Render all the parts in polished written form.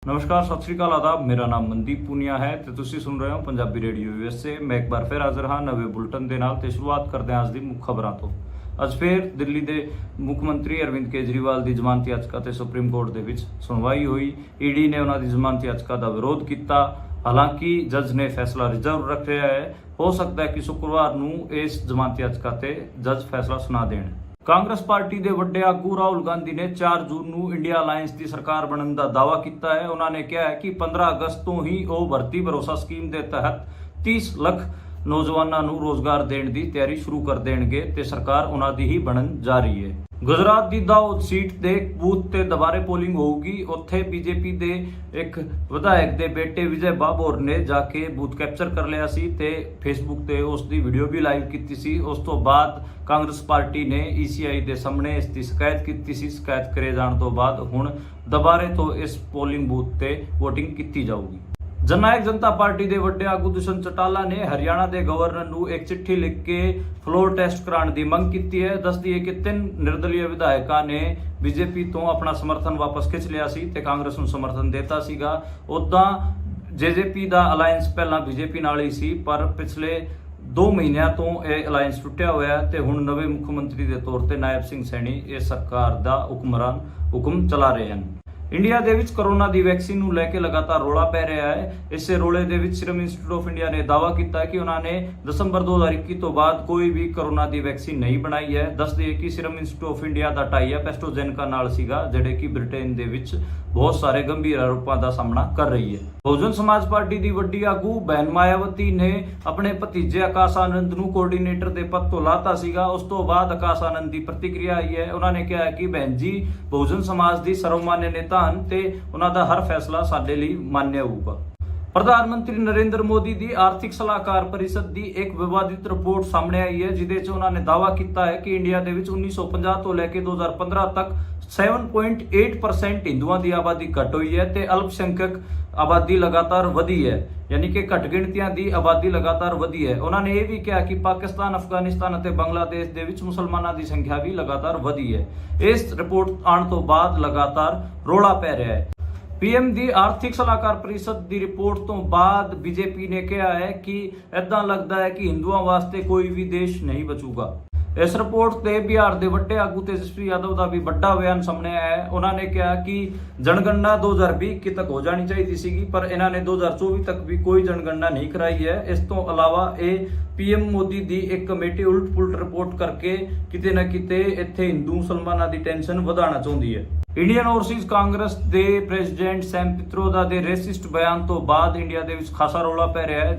नमस्कार, सत श्री अकाल, आदाब। मेरा नाम मनदीप पूनिया है ਤੇ ਤੁਸੀਂ ਸੁਣ ਰਹੇ ਹੋ ਪੰਜਾਬੀ ਰੇਡੀਓ ਯੂਐਸਏ। ਮੈਂ ਇੱਕ ਵਾਰ ਫਿਰ ਹਾਜ਼ਰ ਹਾਂ ਨਵੇਂ ਬੁਲਟਨ ਦੇ ਨਾਲ ਤੇ ਸ਼ੁਰੂਆਤ ਕਰਦੇ ਹਾਂ ਅੱਜ ਦੀ ਮੁੱਖ ਖਬਰਾਂ ਤੋਂ। ਅੱਜ ਫਿਰ ਦਿੱਲੀ ਦੇ ਮੁੱਖ ਮੰਤਰੀ ਅਰਵਿੰਦ ਕੇਜਰੀਵਾਲ ਦੀ ਜ਼ਮਾਨਤੀ ਯਾਚਕਾ ਤੇ ਸੁਪਰੀਮ ਕੋਰਟ ਦੇ ਵਿੱਚ ਸੁਣਵਾਈ ਹੋਈ। ਈਡੀ ਨੇ ਉਹਨਾਂ ਦੀ ਜ਼ਮਾਨਤੀ ਯਾਚਕਾ ਦਾ ਵਿਰੋਧ ਕੀਤਾ। ਹਾਲਾਂਕਿ ਜੱਜ ਨੇ ਫੈਸਲਾ ਰਿਜ਼ਰਵ ਰੱਖਿਆ ਹੈ। ਹੋ ਸਕਦਾ ਹੈ ਕਿ ਸ਼ੁੱਕਰਵਾਰ ਨੂੰ ਇਸ ਜ਼ਮਾਨਤੀ ਯਾਚਕਾ ਤੇ ਜੱਜ ਫੈਸਲਾ ਸੁਣਾ ਦੇਣ। ਕਾਂਗਰਸ ਪਾਰਟੀ ਦੇ ਵੱਡੇ ਆਗੂ ਰਾਹੁਲ ਗਾਂਧੀ ਨੇ 4 ਜੂਨ ਨੂੰ ਇੰਡੀਆ ਅਲਾਇੰਸ ਦੀ ਸਰਕਾਰ ਬਣਨ ਦਾ ਦਾਅਵਾ ਕੀਤਾ ਹੈ। ਉਹਨਾਂ ਨੇ ਕਿਹਾ ਹੈ ਕਿ 15 ਅਗਸਤ ਤੋਂ ਹੀ ਉਹ ਭਰਤੀ ਭਰੋਸਾ ਸਕੀਮ ਦੇ ਤਹਿਤ 30 ਲੱਖ ਨੌਜਵਾਨਾਂ ਨੂੰ ਰੋਜ਼ਗਾਰ ਦੇਣ ਦੀ ਤਿਆਰੀ ਸ਼ੁਰੂ ਕਰ ਦੇਣਗੇ ਤੇ ਸਰਕਾਰ ਉਹਨਾਂ ਦੀ ਹੀ ਬਣਨ ਜਾ ਰਹੀ ਹੈ। ਗੁਜਰਾਤ ਦੀ ਦਾਊਦ ਸੀਟ ਦੇ ਬੂਥ ਤੇ ਦੁਬਾਰੇ ਪੋਲਿੰਗ ਹੋਊਗੀ। ਉੱਥੇ ਬੀਜੇਪੀ ਦੇ ਇੱਕ ਵਿਧਾਇਕ ਦੇ ਬੇਟੇ ਵਿਜੇ ਬਾਬੋਰ ਨੇ ਜਾ ਕੇ ਬੂਥ ਕੈਪਚਰ ਕਰ ਲਿਆ ਸੀ ਤੇ ਫੇਸਬੁੱਕ ਤੇ ਉਸ ਦੀ ਵੀਡੀਓ ਵੀ ਲਾਈਵ ਕੀਤੀ ਸੀ। ਉਸ ਤੋਂ ਬਾਅਦ ਕਾਂਗਰਸ ਪਾਰਟੀ ਨੇ ECI ਦੇ ਸਾਹਮਣੇ ਇਸ ਦੀ ਸ਼ਿਕਾਇਤ ਕੀਤੀ ਸੀ। ਸ਼ਿਕਾਇਤ ਕਰੇ ਜਾਣ ਤੋਂ ਬਾਅਦ ਹੁਣ ਦੁਬਾਰੇ ਤੋਂ ਇਸ ਪੋਲਿੰਗ ਬੂਥ ਤੇ VOTING ਕੀਤੀ ਜਾਊਗੀ। जननायक जनता पार्टी के वड्डे आगू दुष्यंत चौटाला ने हरियाणा के गवर्नर ਨੂੰ एक चिट्ठी लिख के फ्लोर टेस्ट कराने की मंग की है। दस दिए कि 3 निर्दलीय विधायकों ने बीजेपी तो अपना समर्थन वापस खिंच लिया सी ते कांग्रेस ਨੂੰ समर्थन देता सीगा। उदां JJP ਦਾ ਅਲਾਈਅੰਸ ਪਹਿਲਾਂ बीजेपी ਨਾਲ ਹੀ ਸੀ, ਪਰ ਪਿਛਲੇ 2 ਮਹੀਨਿਆਂ ਤੋਂ ਇਹ ਅਲਾਈਅੰਸ ਟੁੱਟਿਆ ਹੋਇਆ ਤੇ ਹੁਣ ਨਵੇਂ ਮੁੱਖ ਮੰਤਰੀ ਦੇ ਤੌਰ ਤੇ ਨਾਇਬ ਸਿੰਘ ਸੈਣੀ ਇਹ ਸਰਕਾਰ ਦਾ ਹੁਕਮ ਚਲਾ ਰਹੇ ਹਨ। ਇੰਡੀਆ ਦੇ ਵਿੱਚ ਕਰੋਨਾ ਦੀ ਵੈਕਸੀਨ ਨੂੰ ਲੈ ਕੇ ਲਗਾਤਾਰ ਰੌਲਾ ਪੈ ਰਿਹਾ ਹੈ। ਇਸੇ ਰੌਲੇ ਦੇ ਵਿੱਚ ਸੀਰਮ ਇੰਸਟੀਚਿਊਟ ਆਫ ਇੰਡੀਆ ਨੇ ਦਾਅਵਾ ਕੀਤਾ ਕਿ ਉਹਨਾਂ ਨੇ ਦਸੰਬਰ 2021 ਤੋਂ ਬਾਅਦ ਕੋਈ ਵੀ ਕਰੋਨਾ ਦੀ ਵੈਕਸੀਨ ਨਹੀਂ ਬਣਾਈ ਹੈ। ਦੱਸ ਦਈਏ ਕਿ ਸੀਰਮ ਇੰਸਟੀਚਿਊਟ ਆਫ ਇੰਡੀਆ ਦਾ ਟਾਈ ਅਪ ਐਸਟ੍ਰਾਜ਼ੇਨੇਕਾ ਨਾਲ ਸੀਗਾ, ਜਿਹੜੇ ਕਿ ਬ੍ਰਿਟੇਨ ਦੇ ਵਿੱਚ ਬਹੁਤ ਸਾਰੇ ਗੰਭੀਰ ਆਰੋਪਾਂ ਦਾ ਸਾਹਮਣਾ ਕਰ ਰਹੀ ਹੈ। ਬਹੁਜਨ ਸਮਾਜ ਪਾਰਟੀ ਦੀ ਵੱਡੀ ਆਗੂ ਬਹਿਨ ਮਾਇਆਵਤੀ ਨੇ ਆਪਣੇ ਭਤੀਜੇ ਆਕਾਸ਼ ਆਨੰਦ ਨੂੰ ਕੋਆਰਡੀਨੇਟਰ ਦੇ ਪਦ ਤੋਂ ਲਾਤਾ ਸੀਗਾ। ਉਸ ਤੋਂ ਬਾਅਦ ਆਕਾਸ਼ ਆਨੰਦ ਦੀ ਪ੍ਰਤੀਕਿਰਿਆ ਆਈ ਹੈ। ਉਹਨਾਂ ਨੇ ਕਿਹਾ ਕਿ ਬਹਿਨ ਜੀ ਬਹੁਜਨ ਸਮਾਜ ਦੀ ਸਰਵਮਾਨਯ ਨੇਤਾ ਹਨ ਤੇ ਉਹਨਾਂ ਦਾ ਹਰ ਫੈਸਲਾ ਸਾਡੇ ਲਈ ਮਾਨਯ ਹੋਊਗਾ। ਪ੍ਰਧਾਨ ਮੰਤਰੀ ਨਰਿੰਦਰ ਮੋਦੀ ਦੀ ਆਰਥਿਕ ਸਲਾਹਕਾਰ ਪਰਿਸ਼ਦ ਦੀ ਇੱਕ ਵਿਵਾਦਿਤ ਰਿਪੋਰਟ ਸਾਹਮਣੇ ਆਈ ਹੈ, ਜਿਹਦੇ 'ਚ ਉਹਨਾਂ ਨੇ ਦਾਅਵਾ ਕੀਤਾ ਹੈ ਕਿ ਇੰਡੀਆ ਦੇ ਵਿੱਚ 1950 ਤੋਂ ਲੈ ਕੇ 2015 ਤੱਕ 7.8% ਹਿੰਦੂਆਂ ਦੀ ਆਬਾਦੀ ਘਟ ਹੋਈ ਹੈ ਤੇ ਅਲਪਸੰਖਿਅਕ ਆਬਾਦੀ ਲਗਾਤਾਰ ਵਧੀ ਹੈ, ਯਾਨੀ ਕਿ ਘੱਟ ਗਿਣਤੀਆਂ ਦੀ ਆਬਾਦੀ ਲਗਾਤਾਰ ਵਧੀ ਹੈ। ਉਹਨਾਂ ਨੇ ਇਹ ਵੀ ਕਿਹਾ ਕਿ ਪਾਕਿਸਤਾਨ, ਅਫਗਾਨਿਸਤਾਨ ਅਤੇ ਬੰਗਲਾਦੇਸ਼ ਦੇ ਵਿੱਚ ਮੁਸਲਮਾਨਾਂ ਦੀ ਸੰਖਿਆ ਵੀ ਲਗਾਤਾਰ ਵਧੀ ਹੈ। ਇਸ ਰਿਪੋਰਟ ਆਉਣ ਤੋਂ ਬਾਅਦ ਲਗਾਤਾਰ ਰੌਲਾ ਪੈ ਰਿਹਾ ਹੈ। PM ਦੀ ਆਰਥਿਕ ਸਲਾਹਕਾਰ ਪਰਿਸ਼ਦ ਦੀ ਰਿਪੋਰਟ ਤੋਂ ਬਾਅਦ BJP ਨੇ ਕਿਹਾ ਹੈ ਕਿ ਇਦਾਂ ਲੱਗਦਾ ਹੈ ਕਿ ਹਿੰਦੂਆਂ ਵਾਸਤੇ ਕੋਈ ਵੀ ਦੇਸ਼ ਨਹੀਂ ਬਚੂਗਾ। ਇਸ ਰਿਪੋਰਟ ਤੇ ਬਿਹਾਰ ਦੇ ਵੱਡੇ ਆਗੂ ਤੇਜਸਵੀ ਯਾਦਵ ਦਾ ਵੀ ਵੱਡਾ ਬਿਆਨ ਸਾਹਮਣੇ ਆਇਆ ਹੈ। ਉਹਨਾਂ ਨੇ ਕਿਹਾ ਕਿ ਜਨਗਣਨਾ 2020 ਤੱਕ ਹੋ ਜਾਣੀ ਚਾਹੀਦੀ ਸੀਗੀ, ਪਰ ਇਹਨਾਂ ਨੇ 2024 ਤੱਕ ਵੀ ਕੋਈ ਜਨਗਣਨਾ ਨਹੀਂ ਕਰਾਈ ਹੈ। ਇਸ ਤੋਂ ਇਲਾਵਾ ਇਹ PM ਮੋਦੀ ਦੀ ਇੱਕ ਕਮੇਟੀ ਉਲਟ-ਪੁਲਟ ਰਿਪੋਰਟ ਕਰਕੇ ਕਿਤੇ ਨਾ ਕਿਤੇ ਇੱਥੇ ਹਿੰਦੂ ਮੁਸਲਮਾਨਾਂ ਦੀ ਟੈਨਸ਼ਨ ਵਧਾਉਣਾ ਚਾਹੁੰਦੀ ਹੈ। ਇੰਡੀਅਨ ਓਵਰਸੀਜ਼ ਕਾਂਗਰਸ ਦੇ ਪ੍ਰੈਜ਼ੀਡੈਂਟ ਸੈਮ ਪਿਤਰੋਦਾ ਦੇ ਰੇਸਿਸਟ ਬਿਆਨ ਤੋਂ ਬਾਅਦ ਇੰਡੀਆ ਦੇ ਵਿੱਚ ਖਾਸਾ ਰੌਲਾ ਪੈ ਰਿਹਾ ਹੈ,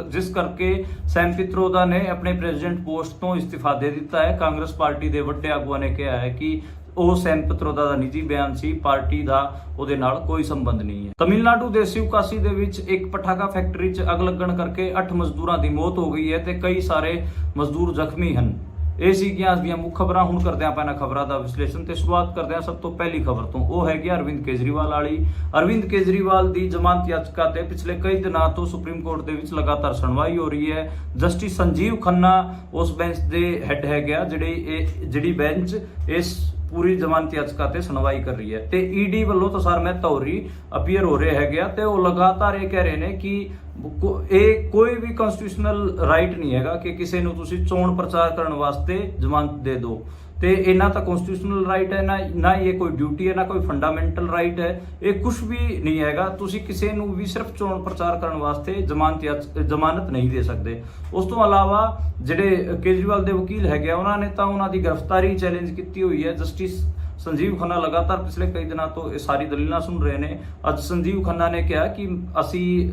ਜਿਸ ਕਰਕੇ ਸੈਮ ਪਿਤਰੋਦਾ ਨੇ ਆਪਣੇ ਪ੍ਰੈਜ਼ੀਡੈਂਟ ਪੋਸਟ ਤੋਂ ਇਸਤੀਫਾ ਦੇ ਦਿੱਤਾ ਹੈ। ਕਾਂਗਰਸ ਪਾਰਟੀ ਦੇ ਵੱਡੇ ਆਗੂਆਂ ਨੇ ਕਿਹਾ ਹੈ ਕਿ ਉਹ ਸੈਮ ਪਿਤਰੋਦਾ ਦਾ ਨਿੱਜੀ ਬਿਆਨ ਸੀ, ਪਾਰਟੀ ਦਾ ਉਹਦੇ ਨਾਲ ਕੋਈ ਸੰਬੰਧ ਨਹੀਂ ਹੈ। ਤਮਿਲਨਾਡੂ ਦੇ ਸਿਵਕਾਸੀ ਦੇ ਵਿੱਚ ਇੱਕ ਪਟਾਕਾ ਫੈਕਟਰੀ 'ਚ ਅੱਗ ਲੱਗਣ ਕਰਕੇ 8 ਮਜ਼ਦੂਰਾਂ ਦੀ ਮੌਤ ਹੋ ਗਈ ਹੈ ਤੇ ਕਈ ਸਾਰੇ ਮਜ਼ਦੂਰ ਜ਼ਖਮੀ ਹਨ। ਇਹ ਸੀਗੀਆਂ ਅੱਜ ਦੀਆਂ ਮੁੱਖ ਖਬਰਾਂ। ਹੁਣ ਕਰਦੇ ਆਪਾਂ ਇਹਨਾਂ ਖਬਰਾਂ ਦਾ ਵਿਸ਼ਲੇਸ਼ਣ ਤੇ ਸ਼ੁਰੂਆਤ ਕਰਦੇ ਹਾਂ ਸਭ ਤੋਂ ਪਹਿਲੀ ਖਬਰ ਤੋਂ। ਉਹ ਹੈਗੀ ਅਰਵਿੰਦ ਕੇਜਰੀਵਾਲ ਵਾਲੀ। ਅਰਵਿੰਦ ਕੇਜਰੀਵਾਲ ਦੀ ਜ਼ਮਾਨਤ ਯਾਚਕਾ ਤੇ ਪਿਛਲੇ ਕਈ ਦਿਨਾਂ ਤੋਂ ਸੁਪਰੀਮ ਕੋਰਟ ਦੇ ਵਿੱਚ ਲਗਾਤਾਰ ਸੁਣਵਾਈ ਹੋ ਰਹੀ ਹੈ। ਜਸਟਿਸ ਸੰਜੀਵ ਖੰਨਾ ਉਸ ਬੈਂਚ ਦੇ ਹੈੱਡ ਹੈਗਾ, ਜਿਹੜੀ ਬੈਂਚ ਇਸ ਪੂਰੀ ਜ਼ਮਾਨਤ ਯਾਚਕਾ ਤੇ ਸੁਣਵਾਈ ਕਰ ਰਹੀ ਹੈ ਤੇ ED ਵੱਲੋਂ ਤੁਸ਼ਾਰ ਮਹਿਤਾ ਹੋਰੀ ਅਪੀਅਰ ਹੋ ਰਹੇ ਹੈਗੇ ਤੇ ਉਹ ਲਗਾਤਾਰ ਇਹ ਕਹਿ ਰਹੇ ਨੇ ਕਿ ਇਹ ਕੋਈ ਵੀ ਕਨਸਟੀਟਿਊਸ਼ਨਲ ਰਾਈਟ ਨਹੀਂ ਹੈਗਾ ਕਿ ਕਿਸੇ ਨੂੰ ਤੁਸੀਂ ਚੋਣ ਪ੍ਰਚਾਰ ਕਰਨ ਵਾਸਤੇ ਜ਼ਮਾਨਤ ਦੇ ਦਿਓ ਤੇ ਇਹਨਾਂ ਤਾਂ ਕਨਸਟੀਟਿਊਸ਼ਨਲ ਰਾਈਟ ਹੈ ਨਾ ਇਹ ਕੋਈ ਡਿਊਟੀ ਹੈ, ਨਾ ਕੋਈ ਫੰਡਾਮੈਂਟਲ ਰਾਈਟ ਹੈ। ਇਹ ਕੁਝ ਵੀ ਨਹੀਂ ਹੈਗਾ। ਤੁਸੀਂ ਕਿਸੇ ਨੂੰ ਵੀ ਸਿਰਫ ਚੋਣ ਪ੍ਰਚਾਰ ਕਰਨ ਵਾਸਤੇ ਜ਼ਮਾਨਤ ਨਹੀਂ ਦੇ ਸਕਦੇ। ਉਸ ਤੋਂ ਇਲਾਵਾ ਜਿਹੜੇ ਕੇਜਰੀਵਾਲ ਦੇ ਵਕੀਲ ਹੈਗੇ ਉਹਨਾਂ ਨੇ ਤਾਂ ਉਹਨਾਂ ਦੀ ਗ੍ਰਿਫਤਾਰੀ ਚੈਲੰਜ ਕੀਤੀ ਹੋਈ ਹੈ। ਜਸਟਿਸ ਸੰਜੀਵ ਖੰਨਾ ਲਗਾਤਾਰ ਪਿਛਲੇ ਕਈ ਦਿਨਾਂ ਤੋਂ ਇਹ ਸਾਰੀ ਦਲੀਲਾਂ ਸੁਣ ਰਹੇ ਨੇ। ਅੱਜ ਸੰਜੀਵ ਖੰਨਾ ਨੇ ਕਿਹਾ ਕਿ ਅਸੀਂ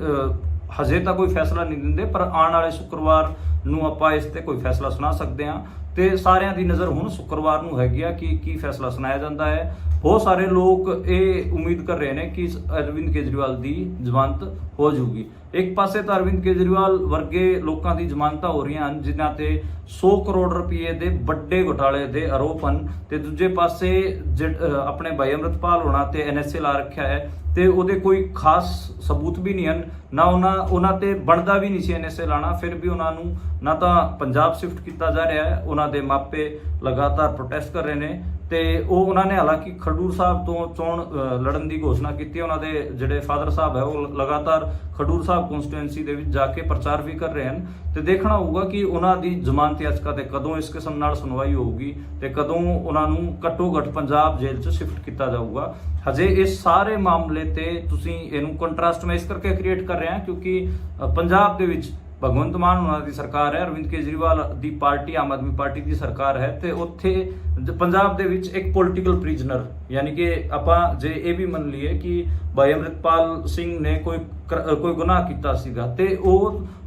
ਹਜੇ ਤਾਂ ਕੋਈ ਫੈਸਲਾ ਨਹੀਂ ਦਿੰਦੇ, ਪਰ ਆਉਣ ਵਾਲੇ ਸ਼ੁੱਕਰਵਾਰ ਨੂੰ ਆਪਾਂ ਇਸ ਤੇ ਕੋਈ ਫੈਸਲਾ ਸੁਣਾ ਸਕਦੇ ਹਾਂ ਤੇ ਸਾਰਿਆਂ ਦੀ ਨਜ਼ਰ ਹੁਣ ਸ਼ੁੱਕਰਵਾਰ ਨੂੰ ਹੈਗੀ ਆ ਕਿ ਕੀ ਫੈਸਲਾ ਸੁਣਾਇਆ ਜਾਂਦਾ ਹੈ। ਬਹੁਤ ਸਾਰੇ ਲੋਕ ਇਹ ਉਮੀਦ ਕਰ ਰਹੇ ਨੇ ਕਿ ਅਰਵਿੰਦ ਕੇਜਰੀਵਾਲ ਦੀ ਜ਼ਮਾਨਤ ਹੋ ਜਾਊਗੀ। ਇੱਕ ਪਾਸੇ ਤਾਂ ਅਰਵਿੰਦ ਕੇਜਰੀਵਾਲ ਵਰਗੇ ਲੋਕਾਂ ਦੀ ਜ਼ਮਾਨਤਾਂ ਹੋ ਰਹੀਆਂ ਹਨ ਜਿਨ੍ਹਾਂ ਤੇ 100 ਕਰੋੜ ਰੁਪਏ ਦੇ ਵੱਡੇ ਘੁਟਾਲੇ ਦੇ ਆਰੋਪ ਹਨ ਤੇ ਦੂਜੇ ਪਾਸੇ ਆਪਣੇ ਭਾਈ ਅੰਮ੍ਰਿਤਪਾਲ ਹੋਣਾ ਤੇ NSA ਲਾ ਰੱਖਿਆ ਹੈ ਤੇ ਉਹਦੇ ਕੋਈ ਖਾਸ ਸਬੂਤ ਵੀ ਨਹੀਂ ਹਨ, ਨਾ ਉਹਨਾਂ ਤੇ ਬਣਦਾ ਵੀ ਨਹੀਂ ਸੀ NSA ਲਾਣਾ। ਫਿਰ ਵੀ ਉਹਨਾਂ ਨੂੰ ਨਾ ਤਾਂ ਪੰਜਾਬ ਸ਼ਿਫਟ ਕੀਤਾ ਜਾ ਰਿਹਾ ਹੈ, ਉਹਨਾਂ ਦੇ ਮਾਪੇ ਲਗਾਤਾਰ ਪ੍ਰੋਟੈਸਟ ਕਰ ਰਹੇ ਨੇ ਤੇ ਉਹ ਉਹਨਾਂ ਨੇ ਹਾਲਾਂਕਿ ਖਡੂਰ ਸਾਹਿਬ ਤੋਂ ਚੋਣ ਲੜਨ ਦੀ ਘੋਸ਼ਣਾ ਕੀਤੀ। ਉਹਨਾਂ ਦੇ ਜਿਹੜੇ ਫਾਦਰ ਸਾਹਿਬ ਹੈ ਉਹ ਲਗਾਤਾਰ ਖਡੂਰ ਸਾਹਿਬ ਕਨਸਟੀਟੂਐਂਸੀ ਦੇ ਵਿੱਚ ਜਾ ਕੇ ਪ੍ਰਚਾਰ ਵੀ ਕਰ ਰਹੇ ਹਨ ਤੇ ਦੇਖਣਾ ਹੋਊਗਾ ਕਿ ਉਹਨਾਂ ਦੀ ਜ਼ਮਾਨਤ ਯਾਚਕਾ ਤੇ ਕਦੋਂ ਇਸ ਕਿਸਮ ਨਾਲ ਸੁਣਵਾਈ ਹੋਊਗੀ ਤੇ ਕਦੋਂ ਉਹਨਾਂ ਨੂੰ ਘੱਟੋ ਘੱਟ ਪੰਜਾਬ ਜੇਲ੍ਹ 'ਚ ਸ਼ਿਫਟ ਕੀਤਾ ਜਾਊਗਾ। ਹਜੇ ਇਸ ਸਾਰੇ ਮਾਮਲੇ ਤੇ ਤੁਸੀਂ ਇਹਨੂੰ ਕੰਟਰਾਸਟ ਮੈਂ ਇਸ ਕਰਕੇ ਕ੍ਰੀਏਟ ਕਰ ਰਿਹਾ ਕਿਉਂਕਿ ਪੰਜਾਬ ਦੇ ਵਿੱਚ ਭਗਵੰਤ ਮਾਨ ਉਹਨਾਂ ਦੀ ਸਰਕਾਰ ਹੈ, ਅਰਵਿੰਦ ਕੇਜਰੀਵਾਲ ਦੀ ਪਾਰਟੀ ਆਮ ਆਦਮੀ ਪਾਰਟੀ ਦੀ ਸਰਕਾਰ ਹੈ ਤੇ ਉੱਥੇ ਪੰਜਾਬ ਦੇ ਵਿੱਚ ਇੱਕ ਪੋਲੀਟੀਕਲ ਪ੍ਰਿਜ਼ਨਰ ਯਾਨੀ ਕਿ ਆਪਾਂ ਜੇ ਇਹ ਵੀ ਮੰਨ ਲਈਏ ਕਿ ਭਾਈ ਅੰਮ੍ਰਿਤਪਾਲ ਸਿੰਘ ਨੇ ਕੋਈ ਗੁਨਾਹ ਕੀਤਾ ਸੀਗਾ ਤੇ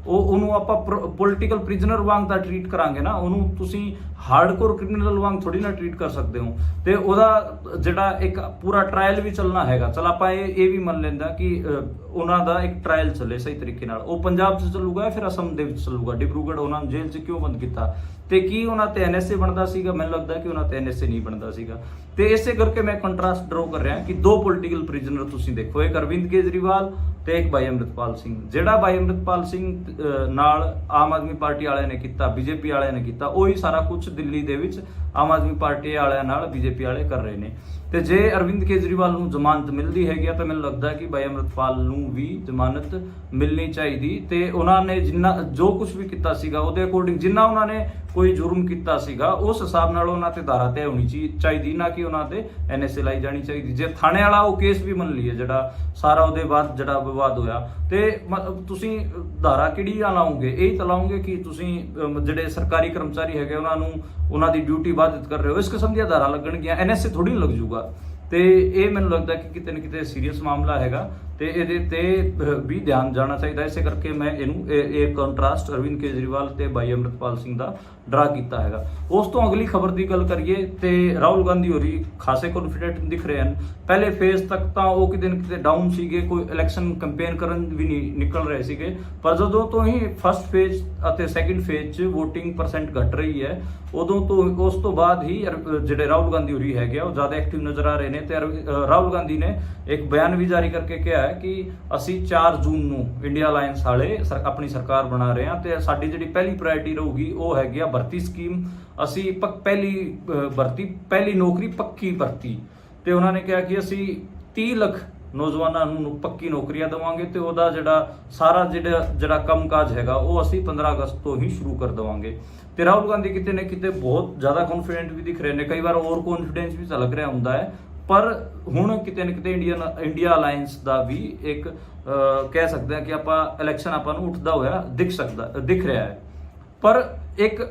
ਉਹਨੂੰ ਆਪਾਂ ਪੋਲੀਟੀਕਲ ਪ੍ਰਿਜ਼ਨਰ ਵਾਂਗ ਤਾਂ ਟ੍ਰੀਟ ਕਰਾਂਗੇ ਨਾ, ਉਹਨੂੰ ਤੁਸੀਂ ਹਾਰਡਕੋਰ ਕ੍ਰਿਮੀਨਲ ਵਾਂਗ ਥੋੜੀ ਨਾ ਟ੍ਰੀਟ ਕਰ ਸਕਦੇ ਹੋ ਤੇ ਉਹਦਾ ਜਿਹੜਾ ਇੱਕ ਪੂਰਾ ਟ੍ਰਾਇਲ ਵੀ ਚੱਲਣਾ ਹੈਗਾ। ਚਲ ਆਪਾਂ ਇਹ ਵੀ ਮੰਨ ਲੈਂਦਾ ਕਿ ਉਹਨਾਂ ਦਾ ਇੱਕ ਟ੍ਰਾਇਲ ਚੱਲੇ ਸਹੀ ਤਰੀਕੇ ਨਾਲ, ਉਹ ਪੰਜਾਬ 'ਚ ਚੱਲੂਗਾ ਫਿਰ ਅਸਮ ਦੇ ਵਿੱਚ ਚੱਲੂਗਾ। ਡਿਬਰੂਗੜ੍ਹ ਉਹਨਾਂ ਨੂੰ ਜੇਲ੍ਹ 'ਚ ਕਿਉਂ ਬੰਦ ਕੀਤਾ ਤੇ ਕੀ ਉਹਨਾਂ ਤੇ NSA ਬਣਦਾ ਸੀਗਾ? ਮੈਨੂੰ ਲੱਗਦਾ ਕਿ ਉਹਨਾਂ ਤੇ NSA ਨਹੀਂ ਬਣਦਾ ਸੀਗਾ ਤੇ ਇਸੇ ਕਰਕੇ ਮੈਂ ਕੰਟਰਾਸਟ ਡਰਾਅ ਕਰ ਰਿਹਾ ਕਿ ਦੋ ਪੋਲੀਟੀਕਲ ਪ੍ਰਿਜ਼ਨਰ ਤੁਸੀਂ ਦੇਖੋ, ਇੱਕ ਅਰਵਿੰਦ ਕੇਜਰੀਵਾਲ ਤੇ ਇੱਕ ਭਾਈ ਅੰਮ੍ਰਿਤਪਾਲ ਸਿੰਘ। ਜਿਹੜਾ ਭਾਈ ਅੰਮ੍ਰਿਤਪਾਲ ਸਿੰਘ ਨਾਲ ਆਮ ਆਦਮੀ ਪਾਰਟੀ ਵਾਲਿਆਂ ਨੇ ਕੀਤਾ, BJP ਵਾਲਿਆਂ ਨੇ ਕੀਤਾ, ਉਹੀ ਸਾਰਾ ਕੁਝ ਦਿੱਲੀ ਦੇ ਵਿੱਚ ਆਮ ਆਦਮੀ ਪਾਰਟੀ ਵਾਲਿਆਂ ਨਾਲ BJP ਵਾਲੇ ਕਰ ਰਹੇ ਨੇ। ਤੇ ਜੇ ਅਰਵਿੰਦ ਕੇਜਰੀਵਾਲ ਨੂੰ ਜ਼ਮਾਨਤ ਮਿਲਦੀ ਹੈਗੀ ਤਾਂ ਮੈਨੂੰ ਲੱਗਦਾ ਕਿ ਭਾਈ ਅੰਮ੍ਰਿਤਪਾਲ ਨੂੰ ਵੀ ਜ਼ਮਾਨਤ ਮਿਲਣੀ ਚਾਹੀਦੀ ਤੇ ਉਹਨਾਂ ਨੇ ਜੋ ਕੁਝ ਵੀ ਕੀਤਾ ਸੀਗਾ ਉਹਦੇ ਅਕੋਰਡਿੰਗ ਜਿੰਨਾ ਉਹਨਾਂ ਨੇ ਕੋਈ ਜੁਰਮ ਕੀਤਾ ਸੀਗਾ ਉਸ ਹਿਸਾਬ ਨਾਲ ਉਹਨਾਂ ਤੇ ਧਾਰਾ ਤੈਅ ਹੋਣੀ ਚਾਹੀਦੀ, ਨਾ ਕਿ ਉਹਨਾਂ ਤੇ NSA ਲਾਈ ਜਾਣੀ ਚਾਹੀਦੀ। ਜੇ ਥਾਣੇ ਵਾਲਾ ਉਹ ਕੇਸ ਵੀ ਮੰਨ ਲਈਏ ਜਿਹੜਾ ਸਾਰਾ ਉਹਦੇ ਬਾਅਦ ਜਿਹੜਾ ਵਿਵਾਦ ਹੋਇਆ ਤੇ ਤੁਸੀਂ ਧਾਰਾ ਕਿਹੜੀ ਲਾਓਗੇ? ਇਹੀ ਤਾਂ ਲਾਓਗੇ ਕਿ ਤੁਸੀਂ ਜਿਹੜੇ ਸਰਕਾਰੀ ਕਰਮਚਾਰੀ ਹੈਗੇ ਉਹਨਾਂ ਦੀ ਡਿਊਟੀ ਬਾधित ਕਰ ਰਹੇ ਹੋ, ਇਸ ਕਿਸਮ ਦੀਆਂ ਧਾਰਾ ਲੱਗਣਗੀਆਂ, NSA ਥੋੜੀ ਲੱਗ ਜੂਗਾ। ਤੇ ਇਹ ਮੈਨੂੰ ਲੱਗਦਾ ਕਿ ਕਿਤੇ ਨਾ ਕਿਤੇ ਸੀਰੀਅਸ ਮਾਮਲਾ ਹੈਗਾ ਤੇ ਇਹਦੇ ਤੇ ਵੀ ਧਿਆਨ ਜਾਣਾ ਚਾਹੀਦਾ। ਇਸੇ ਕਰਕੇ ਮੈਂ ਇਹਨੂੰ ਇਹ ਕੰਟਰਾਸਟ ਅਰਵਿੰਦ ਕੇਜਰੀਵਾਲ ਤੇ ਭਾਈ ਅੰਮ੍ਰਿਤਪਾਲ ਸਿੰਘ ਦਾ ਡਰਾ ਕੀਤਾ ਹੈਗਾ। ਉਸ ਤੋਂ ਅਗਲੀ ਖਬਰ ਦੀ ਗੱਲ ਕਰੀਏ ਤੇ ਰਾਹੁਲ ਗਾਂਧੀ ਹੋਰੀ ਖਾਸੇ ਕੌਨਫੀਡੈਂਟ ਦਿਖ ਰਹੇ ਹਨ। ਪਹਿਲੇ ਫੇਜ਼ ਤੱਕ ਤਾਂ ਉਹ ਕਿਤੇ ਨਾ ਕਿਤੇ ਡਾਊਨ ਸੀਗੇ, ਕੋਈ ਇਲੈਕਸ਼ਨ ਕੈਂਪੇਨ ਕਰਨ ਵੀ ਨਹੀਂ ਨਿਕਲ ਰਹੇ ਸੀਗੇ, ਪਰ ਜਦੋਂ ਤੋਂ ਹੀ ਫਸਟ ਫੇਜ਼ ਅਤੇ ਸੈਕਿੰਡ ਫੇਜ਼ 'ਚ VOTING % ਘਟ ਰਹੀ ਹੈ ਉਦੋਂ ਤੋਂ ਉਸ ਤੋਂ ਬਾਅਦ ਹੀ ਜਿਹੜੇ ਰਾਹੁਲ ਗਾਂਧੀ ਹੋਰੀ ਹੈਗੇ ਉਹ ਜ਼ਿਆਦਾ ਐਕਟਿਵ ਨਜ਼ਰ ਆ ਰਹੇ ਨੇ ਤੇ ਰਾਹੁਲ ਗਾਂਧੀ ਨੇ ਇੱਕ ਬਿਆਨ ਵੀ ਜਾਰੀ ਕਰਕੇ ਕਿਹਾ ਹੈ ਕਿ ਅਸੀਂ 4 ਜੂਨ ਨੂੰ ਇੰਡੀਆ ਅਲਾਈਅੰਸ ਵਾਲੇ ਆਪਣੀ ਸਰਕਾਰ ਬਣਾ ਰਹੇ ਹਾਂ ਤੇ ਸਾਡੀ ਜਿਹੜੀ ਪਹਿਲੀ ਪ੍ਰਾਇੋਰਟੀ ਰਹੂਗੀ ਉਹ ਹੈਗੀ ਆ ਭਰਤੀ ਸਕੀਮ। ਅਸੀਂ ਪਹਿਲੀ ਨੌਕਰੀ ਪੱਕੀ ਭਰਤੀ ਤੇ ਉਹਨਾਂ ਨੇ ਕਿਹਾ ਕਿ ਅਸੀਂ 30 ਲੱਖ ਨੌਜਵਾਨਾਂ ਨੂੰ ਪੱਕੀ ਨੌਕਰੀਆਂ ਦੇਵਾਂਗੇ ਤੇ ਉਹਦਾ ਸਾਰਾ ਜਿਹੜਾ ਕੰਮਕਾਜ ਹੈਗਾ ਉਹ ਅਸੀਂ 15 ਅਗਸਤ ਤੋਂ ਹੀ ਸ਼ੁਰੂ ਕਰ ਦੇਵਾਂਗੇ। ਤੇ ਰਾਹੁਲ ਗਾਂਧੀ ਕਿਤੇ ਨਾ ਕਿਤੇ ਬਹੁਤ ਜ਼ਿਆਦਾ ਕੌਨਫੀਡੈਂਟ ਵੀ ਦਿਖ ਰਹੇ ਨੇ, ਕਈ ਵਾਰ ਓਵਰ ਕੌਨਫੀਡੈਂਸ ਵੀ ਝਲਕ ਰਿਹਾ ਹੁੰਦਾ ਹੈ, ਪਰ ਹੁਣ ਕਿਤੇ ਨਾ ਕਿਤੇ ਇੰਡੀਆ ਅਲਾਈਅੰਸ ਦਾ ਵੀ ਇੱਕ ਕਹਿ ਸਕਦੇ ਹਾਂ ਕਿ ਆਪਾਂ ਇਲੈਕਸ਼ਨ ਆਪਾਂ ਨੂੰ ਉੱਠਦਾ ਹੋਇਆ ਦਿਖ ਰਿਹਾ ਹੈ। ਪਰ ਇੱਕ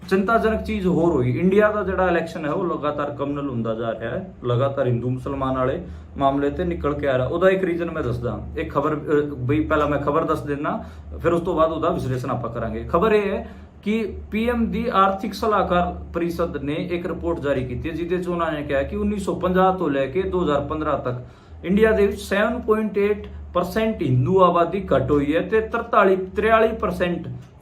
ਚਿੰਤਾਜਨਕ ਚੀਜ਼ ਹੋਰ ਹੋਈ, ਇੰਡੀਆ ਦਾ ਜਿਹੜਾ ਇਲੈਕਸ਼ਨ ਹੈ ਉਹ ਲਗਾਤਾਰ ਕਮਨਲ ਹੁੰਦਾ ਜਾ ਰਿਹਾ ਹੈ, ਲਗਾਤਾਰ ਹਿੰਦੂ ਮੁਸਲਮਾਨ ਵਾਲੇ ਮਾਮਲੇ ਤੇ ਨਿਕਲ ਕੇ ਆ ਰਿਹਾ। ਉਹਦਾ ਇੱਕ ਰੀਜ਼ਨ ਮੈਂ ਦੱਸਦਾ, ਇੱਕ ਖਬਰ ਬਈ ਪਹਿਲਾਂ ਮੈਂ ਖਬਰ ਦੱਸ ਦਿੰਦਾ ਫਿਰ ਉਸ ਤੋਂ ਬਾਅਦ ਉਹਦਾ ਵਿਸ਼ਲੇਸ਼ਣ ਆਪਾਂ ਕਰਾਂਗੇ। ਖਬਰ ਇਹ ਹੈ ਕਿ PM ਦੀ ਆਰਥਿਕ ਸਲਾਹਕਾਰ ਪਰਿਸ਼ਦ ਨੇ ਇੱਕ ਰਿਪੋਰਟ ਜਾਰੀ ਕੀਤੀ ਹੈ ਜਿਹਦੇ 'ਚ ਉਹਨਾਂ ਨੇ ਕਿਹਾ ਕਿ 1950 ਤੋਂ ਲੈ ਕੇ 2015 ਤੱਕ ਇੰਡੀਆ ਦੇ ਵਿੱਚ 7.8% ਹਿੰਦੂ ਆਬਾਦੀ ਘਟ ਹੋਈ ਹੈ ਤੇ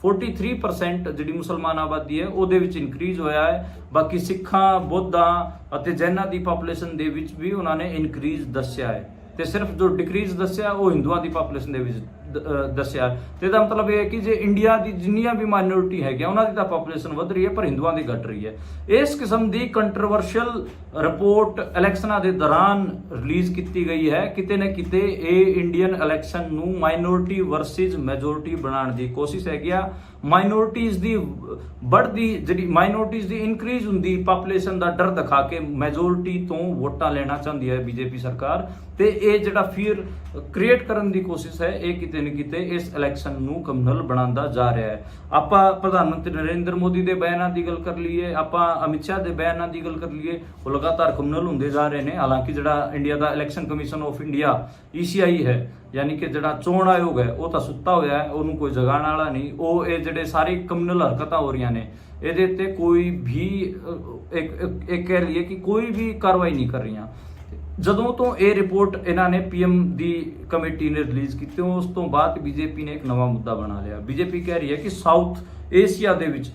43% ਜਿਹੜੀ ਮੁਸਲਮਾਨ ਆਬਾਦੀ ਹੈ ਉਹਦੇ ਵਿੱਚ ਇਨਕਰੀਜ਼ ਹੋਇਆ ਹੈ। ਬਾਕੀ ਸਿੱਖਾਂ, ਬੁੱਧਾਂ ਅਤੇ ਜੈਨਾਂ ਦੀ ਪਾਪੂਲੇਸ਼ਨ ਦੇ ਵਿੱਚ ਵੀ ਉਹਨਾਂ ਨੇ ਇਨਕਰੀਜ਼ ਦੱਸਿਆ ਹੈ ਤੇ ਸਿਰਫ ਜੋ ਡਿਕਰੀਜ਼ ਦੱਸਿਆ ਉਹ ਹਿੰਦੂਆਂ ਦੀ ਪਾਪੂਲੇਸ਼ਨ ਦੇ ਵਿੱਚ ਦੱਸਿਆ। ਤੇ ਇਹਦਾ ਮਤਲਬ ਇਹ ਹੈ ਕਿ ਜੇ ਇੰਡੀਆ ਦੀ ਜਿੰਨੀਆਂ ਵੀ ਮਾਈਨੋਰਿਟੀ ਹੈਗੀਆਂ ਉਹਨਾਂ ਦੀ ਤਾਂ ਪਾਪੂਲੇਸ਼ਨ ਵਧ ਰਹੀ ਹੈ ਪਰ ਹਿੰਦੂਆਂ ਦੀ ਘਟ ਰਹੀ ਹੈ। ਇਸ ਕਿਸਮ ਦੀ ਕੰਟਰੋਵਰਸ਼ੀਅਲ ਰਿਪੋਰਟ ਇਲੈਕਸ਼ਨਾਂ ਦੇ ਦੌਰਾਨ ਰਿਲੀਜ਼ ਕੀਤੀ ਗਈ ਹੈ। ਕਿਤੇ ਨਾ ਕਿਤੇ ਇਹ ਇੰਡੀਅਨ ਇਲੈਕਸ਼ਨ ਨੂੰ ਮਾਈਨੋਰਿਟੀ ਵਰਸਸ ਮੈਜੋਰਿਟੀ ਬਣਾਉਣ ਦੀ ਕੋਸ਼ਿਸ਼ ਹੈਗੀ ਆ। ਮਾਈਨੋਰਿਟੀਜ਼ ਦੀ ਜਿਹੜੀ ਮਾਈਨੋਰਿਟੀਜ਼ ਦੀ ਇਨਕਰੀਜ਼ ਹੁੰਦੀ ਪਾਪੂਲੇਸ਼ਨ ਦਾ ਡਰ ਦਿਖਾ ਕੇ ਮੈਜੋਰਿਟੀ ਤੋਂ ਵੋਟਾਂ ਲੈਣਾ ਚਾਹੁੰਦੀ ਹੈ BJP ਸਰਕਾਰ ਤੇ ਇਹ ਜਿਹੜਾ ਫੀਅਰ ਕ੍ਰੀਏਟ ਕਰਨ ਦੀ ਕੋਸ਼ਿਸ਼ ਹੈ ਇਹ ਕਿਤੇ ਨਾ ਕਿਤੇ ਇਸ ਇਲੈਕਸ਼ਨ ਨੂੰ ਕਮਨਲ ਬਣਾਉਂਦਾ ਜਾ ਰਿਹਾ ਹੈ। ਆਪਾਂ ਪ੍ਰਧਾਨ ਮੰਤਰੀ ਨਰਿੰਦਰ ਮੋਦੀ ਦੇ ਬਿਆਨਾਂ ਦੀ ਗੱਲ ਕਰ ਲਈਏ, ਆਪਾਂ ਅਮਿਤ ਸ਼ਾਹ ਦੇ ਬਿਆਨਾਂ ਦੀ ਗੱਲ ਕਰ ਲਈਏ, ਉਹ ਲਗਾਤਾਰ ਕਮਨਲ ਹੁੰਦੇ ਜਾ ਰਹੇ ਨੇ। ਹਾਲਾਂਕਿ ਜਿਹੜਾ India the election commission of India ECI ਹੈ ਯਾਨੀ ਕਿ ਜਿਹੜਾ ਚੋਣ ਆਯੋਗ ਹੈ ਉਹ ਤਾਂ ਸੁੱਤਾ ਹੋਇਆ ਹੈ, ਉਹਨੂੰ ਕੋਈ ਜਗਾਉਣ ਵਾਲਾ ਨਹੀਂ। ਉਹ ਇਹ ਜਿਹੜੇ ਸਾਰੀ ਕਮਨਲ ਹਰਕਤਾਂ ਹੋ ਰਹੀਆਂ ਨੇ ਇਹਦੇ ਤੇ ਕੋਈ ਵੀ ਇੱਕ ਕਹਿ ਲਈਏ ਕਿ ਕੋਈ ਵੀ ਕਾਰਵਾਈ ਨਹੀਂ ਕਰ ਰਹੀਆਂ। ਜਦੋਂ ਤੋਂ ਇਹ ਰਿਪੋਰਟ ਇਹਨਾਂ ਨੇ PM ਦੀ ਕਮੇਟੀ ਨੇ ਰਿਲੀਜ਼ ਕੀਤੀ ਉਸ ਤੋਂ ਬਾਅਦ BJP ਨੇ ਇੱਕ ਨਵਾਂ ਮੁੱਦਾ ਬਣਾ ਲਿਆ। BJP ਕਹਿ ਰਹੀ ਹੈ ਕਿ ਸਾਊਥ ਏਸ਼ੀਆ ਦੇ ਵਿੱਚ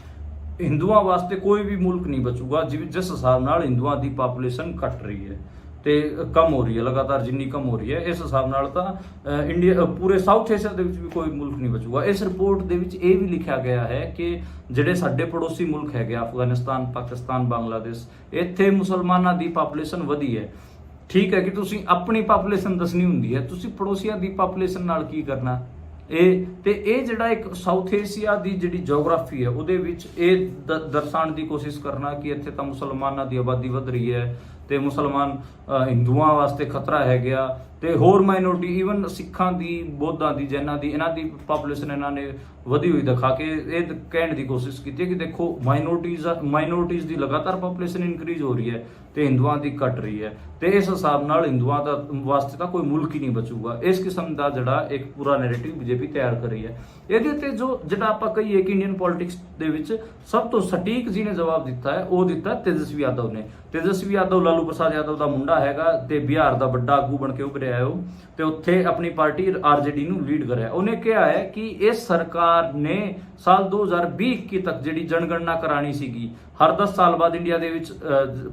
ਹਿੰਦੂਆਂ ਵਾਸਤੇ ਕੋਈ ਵੀ ਮੁਲਕ ਨਹੀਂ ਬਚੂਗਾ ਜਿਸ ਹਿਸਾਬ ਨਾਲ ਹਿੰਦੂਆਂ ਦੀ ਪਾਪੂਲੇਸ਼ਨ ਘਟ ਰਹੀ ਹੈ ਤੇ ਕਮ ਹੋ ਰਹੀ ਹੈ ਲਗਾਤਾਰ, ਜਿੰਨੀ ਕਮ ਹੋ ਰਹੀ ਹੈ ਇਸ ਹਿਸਾਬ ਨਾਲ ਤਾਂ ਇੰਡੀਆ ਪੂਰੇ ਸਾਊਥ ਏਸ਼ੀਆ ਦੇ ਵਿੱਚ ਵੀ ਕੋਈ ਮੁਲਕ ਨਹੀਂ ਬਚੂਗਾ। ਇਸ ਰਿਪੋਰਟ ਦੇ ਵਿੱਚ ਇਹ ਵੀ ਲਿਖਿਆ ਗਿਆ ਹੈ ਕਿ ਜਿਹੜੇ ਸਾਡੇ ਪੜੋਸੀ ਮੁਲਕ ਹੈਗੇ ਅਫਗਾਨਿਸਤਾਨ, ਪਾਕਿਸਤਾਨ, ਬੰਗਲਾਦੇਸ਼, ਇੱਥੇ ਮੁਸਲਮਾਨਾਂ ਦੀ ਪਾਪੂਲੇਸ਼ਨ ਵਧੀ ਹੈ। ਠੀਕ ਹੈ ਕਿ ਤੁਸੀਂ ਆਪਣੀ ਪਾਪੂਲੇਸ਼ਨ ਦੱਸਣੀ ਹੁੰਦੀ ਹੈ, ਤੁਸੀਂ ਪੜੋਸੀਆਂ ਦੀ ਪਾਪੂਲੇਸ਼ਨ ਨਾਲ ਕੀ ਕਰਨਾ। ਇਹ ਜਿਹੜਾ ਇੱਕ ਸਾਊਥ ਏਸ਼ੀਆ ਦੀ ਜਿਹੜੀ ਜੀਓਗ੍ਰਾਫੀ ਹੈ ਉਹਦੇ ਵਿੱਚ ਇਹ ਦਰਸਾਉਣ ਦੀ ਕੋਸ਼ਿਸ਼ ਕਰਨਾ ਕਿ ਇੱਥੇ ਤਾਂ ਮੁਸਲਮਾਨਾਂ ਦੀ ਆਬਾਦੀ ਵਧ ਰਹੀ ਹੈ ਤੇ ਮੁਸਲਮਾਨ ਹਿੰਦੂਆਂ ਵਾਸਤੇ ਖਤਰਾ ਹੈ ਗਿਆ, ਤੇ ਹੋਰ ਮਾਈਨੋਰਟੀ ਈਵਨ ਸਿੱਖਾਂ ਦੀ, ਬੌਧਾਂ ਦੀ, ਜੈਨਾਂ ਦੀ, ਇਹਨਾਂ ਦੀ ਪਾਪੂਲੇਸ਼ਨ ਇਹਨਾਂ ਨੇ ਵਧੀ ਹੋਈ ਦਿਖਾ ਕੇ ਇਹ ਕਹਿਣ ਦੀ ਕੋਸ਼ਿਸ਼ ਕੀਤੀ ਹੈ ਕਿ ਦੇਖੋ ਮਾਈਨੋਰਟੀਜ਼ ਦੀ ਲਗਾਤਾਰ ਪਾਪੂਲੇਸ਼ਨ ਇਨਕਰੀਜ਼ ਹੋ ਰਹੀ ਹੈ ਤੇ ਹਿੰਦੂਆਂ ਦੀ ਘਟ ਰਹੀ ਹੈ, ਤੇ ਇਸ ਹਿਸਾਬ ਨਾਲ ਹਿੰਦੂਆਂ ਦਾ ਵਾਸਤੇ ਤਾਂ ਕੋਈ ਮੁਲਕ ਹੀ ਨਹੀਂ ਬਚੂਗਾ। ਇਸ ਕਿਸਮ ਦਾ ਜਿਹੜਾ ਇੱਕ ਪੂਰਾ ਨੈਰੇਟਿਵ ਬੀਜੇਪੀ ਤਿਆਰ ਕਰ ਰਹੀ ਹੈ। ਇਹਦੇ ਤੇ ਜਿਹੜਾ ਆਪਾਂ ਕਹੀਏ ਕਿ ਇੰਡੀਅਨ ਪੋਲਿਟਿਕਸ ਦੇ ਵਿੱਚ ਸਭ ਤੋਂ ਸਟੀਕ ਜਿਹਨੇ ਜਵਾਬ ਦਿੱਤਾ ਹੈ ਉਹ ਦਿੱਤਾ ਤੇਜਸਵੀ ਯਾਦਵ ਨੇ। ਤੇਜਸਵੀ ਯਾਦਵ ਲਾਲੂ ਪ੍ਰਸਾਦ ਯਾਦਵ ਦਾ ਮੁੰਡਾ ਹੈਗਾ ਤੇ ਬਿਹਾਰ ਦਾ ਵੱਡਾ ਆਗੂ ਬਣ ਕੇ ਉੱਭਰਿਆ ਹੈ ਉਹ, ਤੇ ਉੱਥੇ ਆਪਣੀ ਪਾਰਟੀ ਆਰਜੇਡੀ ਨੂੰ ਲੀਡ ਕਰਿਆ। ਉਹਨੇ ਕਿਹਾ ਹੈ ਕਿ ਇਸ ਸਰਕਾਰ ਨੇ ਸਾਲ 2020-21 ਤੱਕ ਜਿਹੜੀ ਜਨਗਣਨਾ ਕਰਾਣੀ ਸੀਗੀ, ਹਰ 10 ਸਾਲ ਬਾਅਦ ਇੰਡੀਆ ਦੇ ਵਿੱਚ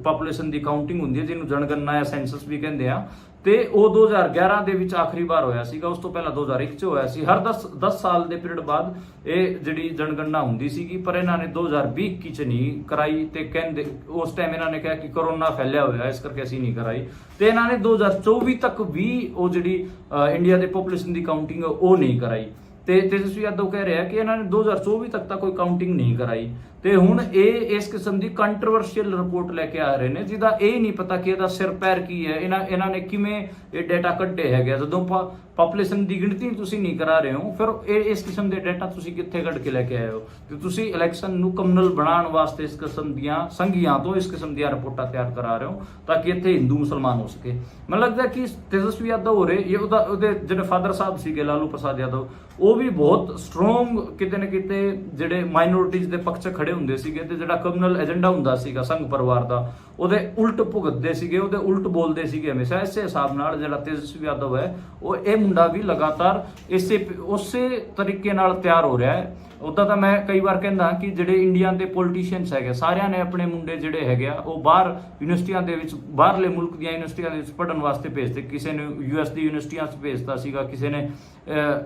ਪਾਪੂਲੇਸ਼ਨ ਦੀ ਕਾਊਂਟਿੰਗ ਹੁੰਦੀ ਹੈ ਜਿਹਨੂੰ ਜਨਗਣਨਾ ਜਾਂ ਸੈਂਸਸ ਵੀ ਕਹਿੰਦੇ ਆ, ਤੇ ਉਹ 2011 ਦੇ ਵਿੱਚ ਆਖਰੀ ਵਾਰ ਹੋਇਆ ਸੀਗਾ, ਉਸ ਤੋਂ ਪਹਿਲਾਂ 2001 ਚ ਹੋਇਆ ਸੀ। ਹਰ 10 ਸਾਲ ਦੇ ਪੀਰੀਅਡ ਬਾਅਦ ਇਹ ਜਿਹੜੀ ਜਨਗਣਨਾ ਹੁੰਦੀ ਸੀਗੀ, ਪਰ ਇਹਨਾਂ ਨੇ 2020-21 ਚ ਨਹੀਂ ਕਰਾਈ, ਤੇ ਕਹਿੰਦੇ ਉਸ ਟਾਈਮ ਇਹਨਾਂ ਨੇ ਕਿਹਾ ਕਿ ਕਰੋਨਾ ਫੈਲਿਆ ਹੋਇਆ ਇਸ ਕਰਕੇ ਅਸੀਂ ਨਹੀਂ ਕਰਾਈ, ਤੇ ਇਹਨਾਂ ਨੇ 2024 ਤੱਕ ਵੀ ਉਹ ਜਿਹੜੀ ਇੰਡੀਆ ਦੇ ਪੋਪੂਲੇਸ਼ਨ ਦੀ ਕਾਊਂਟਿੰਗ ਉਹ ਨਹੀਂ ਕਰਾਈ। ਤੇ ਤੇਜਸਵੀ ਯਾਦਵ ਕਹਿ ਰਿਹਾ ਕਿ ਇਹਨਾਂ ਨੇ 2024 ਤੱਕ ਤਾਂ ਕੋਈ ਕਾਊਂਟਿੰਗ ਨਹੀਂ ਕਰਾਈ, ਤੇ ਹੁਣ ਇਹ ਇਸ ਕਿਸਮ ਦੀ ਕੰਟਰੋਵਰਸ਼ੀਅਲ ਰਿਪੋਰਟ ਲੈ ਕੇ ਆ ਰਹੇ ਨੇ ਜਿਹਦਾ ਇਹ ਨਹੀਂ ਪਤਾ ਕਿ ਇਹਦਾ ਸਿਰ ਪੈਰ ਕੀ ਹੈ, ਇਹਨਾਂ ਨੇ ਕਿਵੇਂ ਇਹ ਡਾਟਾ ਕੱਢੇ ਹੈਗੇ। ਜਦੋਂ ਪਾਪੂਲੇਸ਼ਨ ਦੀ ਗਿਣਤੀ ਤੁਸੀਂ ਨਹੀਂ ਕਰਾ ਰਹੇ ਹੋ, ਫਿਰ ਇਸ ਕਿਸਮ ਦੇ ਡਾਟਾ ਤੁਸੀਂ ਕਿੱਥੇ ਕੱਢ ਕੇ ਲੈ ਕੇ ਆਏ ਹੋ, ਤੇ ਤੁਸੀਂ ਇਲੈਕਸ਼ਨ ਨੂੰ ਕਮਨਲ ਬਣਾਉਣ ਵਾਸਤੇ ਇਸ ਕਿਸਮ ਦੀਆਂ ਸੰਘੀਆਂ ਤੋਂ ਇਸ ਕਿਸਮ ਦੀਆਂ ਰਿਪੋਰਟਾਂ ਤਿਆਰ ਕਰਾ ਰਹੇ ਹੋ ਤਾਂ ਕਿ ਇੱਥੇ ਹਿੰਦੂ ਮੁਸਲਮਾਨ ਹੋ ਸਕੇ। ਮੈਨੂੰ ਲੱਗਦਾ ਕਿ ਤੇਜਸਵੀ ਯਾਦਵ ਹੋ ਰਹੇ ਉਹਦੇ ਜਿਹੜੇ ਫਾਦਰ ਸਾਹਿਬ ਸੀਗੇ ਲਾਲੂ ਪ੍ਰਸਾਦ ਯਾਦਵ, ਉਹ ਵੀ ਬਹੁਤ ਸਟਰੋਂਗ ਕਿਤੇ ਨਾ ਕਿਤੇ ਜਿਹੜੇ ਮਾਈਨੋਰਿਟੀਜ਼ ਦੇ ਪੱਖ 'ਚ ਖੜੇ ਹੁੰਦੇ ਸੀਗੇ, ਤੇ ਜਿਹੜਾ ਕਮਨਲ ਏਜੰਡਾ ਹੁੰਦਾ ਸੀਗਾ ਸੰਘ ਪਰਿਵਾਰ ਦਾ ਉਹਦੇ ਉਲਟ ਭੁਗਤਦੇ ਸੀਗੇ, ਉਹਦੇ ਉਲਟ ਬੋਲਦੇ ਸੀਗੇ ਹਮੇਸ਼ਾ। ਇਸੇ ਹਿਸਾਬ ਨਾਲ ਜਿਹੜਾ ਤੇਜਸਵੀ ਯਾਦਵ ਹੈ ਉਹ ਇਹ ਮੁੰਡਾ ਵੀ ਲਗਾਤਾਰ ਉਸੇ ਤਰੀਕੇ ਨਾਲ ਤਿਆਰ ਹੋ ਰਿਹਾ ਹੈ। ਉੱਦਾਂ ਤਾਂ ਮੈਂ ਕਈ ਵਾਰ ਕਹਿੰਦਾ ਕਿ ਜਿਹੜੇ ਇੰਡੀਆ ਦੇ ਪੋਲੀਟੀਸ਼ੀਅਨਸ ਹੈਗੇ ਸਾਰਿਆਂ ਨੇ ਆਪਣੇ ਮੁੰਡੇ ਜਿਹੜੇ ਹੈਗੇ ਆ ਉਹ ਬਾਹਰ ਯੂਨੀਵਰਸਿਟੀਆਂ ਦੇ ਵਿੱਚ, ਬਾਹਰਲੇ ਮੁਲਕ ਦੀਆਂ ਯੂਨੀਵਰਸਿਟੀਆਂ ਦੇ ਵਿੱਚ ਪੜ੍ਹਨ ਵਾਸਤੇ ਭੇਜਦੇ। ਕਿਸੇ ਨੇ US ਦੀ ਯੂਨੀਵਰਸਿਟੀਆਂ 'ਚ ਭੇਜਤਾ ਸੀਗਾ, ਕਿਸੇ ਨੇ